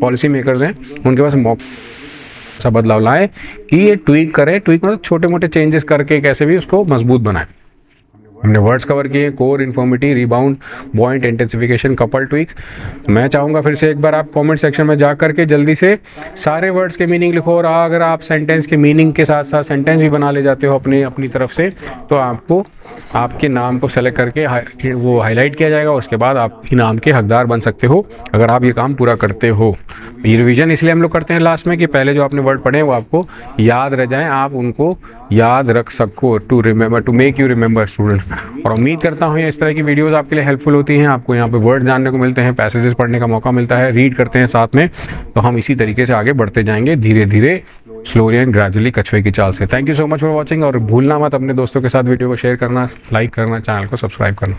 पॉलिसी मेकर्स हैं उनके पास मौका सा बदलाव लाए कि ये ट्वीक करे, ट्वीक मतलब छोटे मोटे चेंजेस करके कैसे भी उसको मजबूत बनाए। हमने वर्ड्स कवर किए, core, infirmity, rebound, point, intensification, couple, tweak. मैं चाहूँगा फिर से एक बार आप कमेंट सेक्शन में जा करके जल्दी से सारे वर्ड्स के मीनिंग लिखो, और अगर आप सेंटेंस के मीनिंग के साथ साथ सेंटेंस भी बना ले जाते हो अपनी तरफ से, तो आपको आपके नाम को सेलेक्ट करके वो हाईलाइट किया जाएगा, उसके बाद आप इनाम के हकदार बन सकते हो अगर आप ये काम पूरा करते हो। ये रिवीजन इसलिए हम लोग करते हैं लास्ट में कि पहले जो आपने वर्ड पढ़े हैं वो आपको याद रह जाएं, आप उनको याद रख सको, to remember, to make you remember students. और उम्मीद करता हूँ इस तरह की वीडियोस आपके लिए हेल्पफुल होती हैं, आपको यहाँ पे वर्ड जानने को मिलते हैं, पैसेजेस पढ़ने का मौका मिलता है, रीड करते हैं साथ में, तो हम इसी तरीके से आगे बढ़ते जाएंगे धीरे धीरे, स्लोली एंड ग्रेजुअली, कछुए की चाल से। Thank you so much for watching, और भूलना मत अपने दोस्तों के साथ वीडियो को शेयर करना, लाइक करना, चैनल को सब्सक्राइब करना।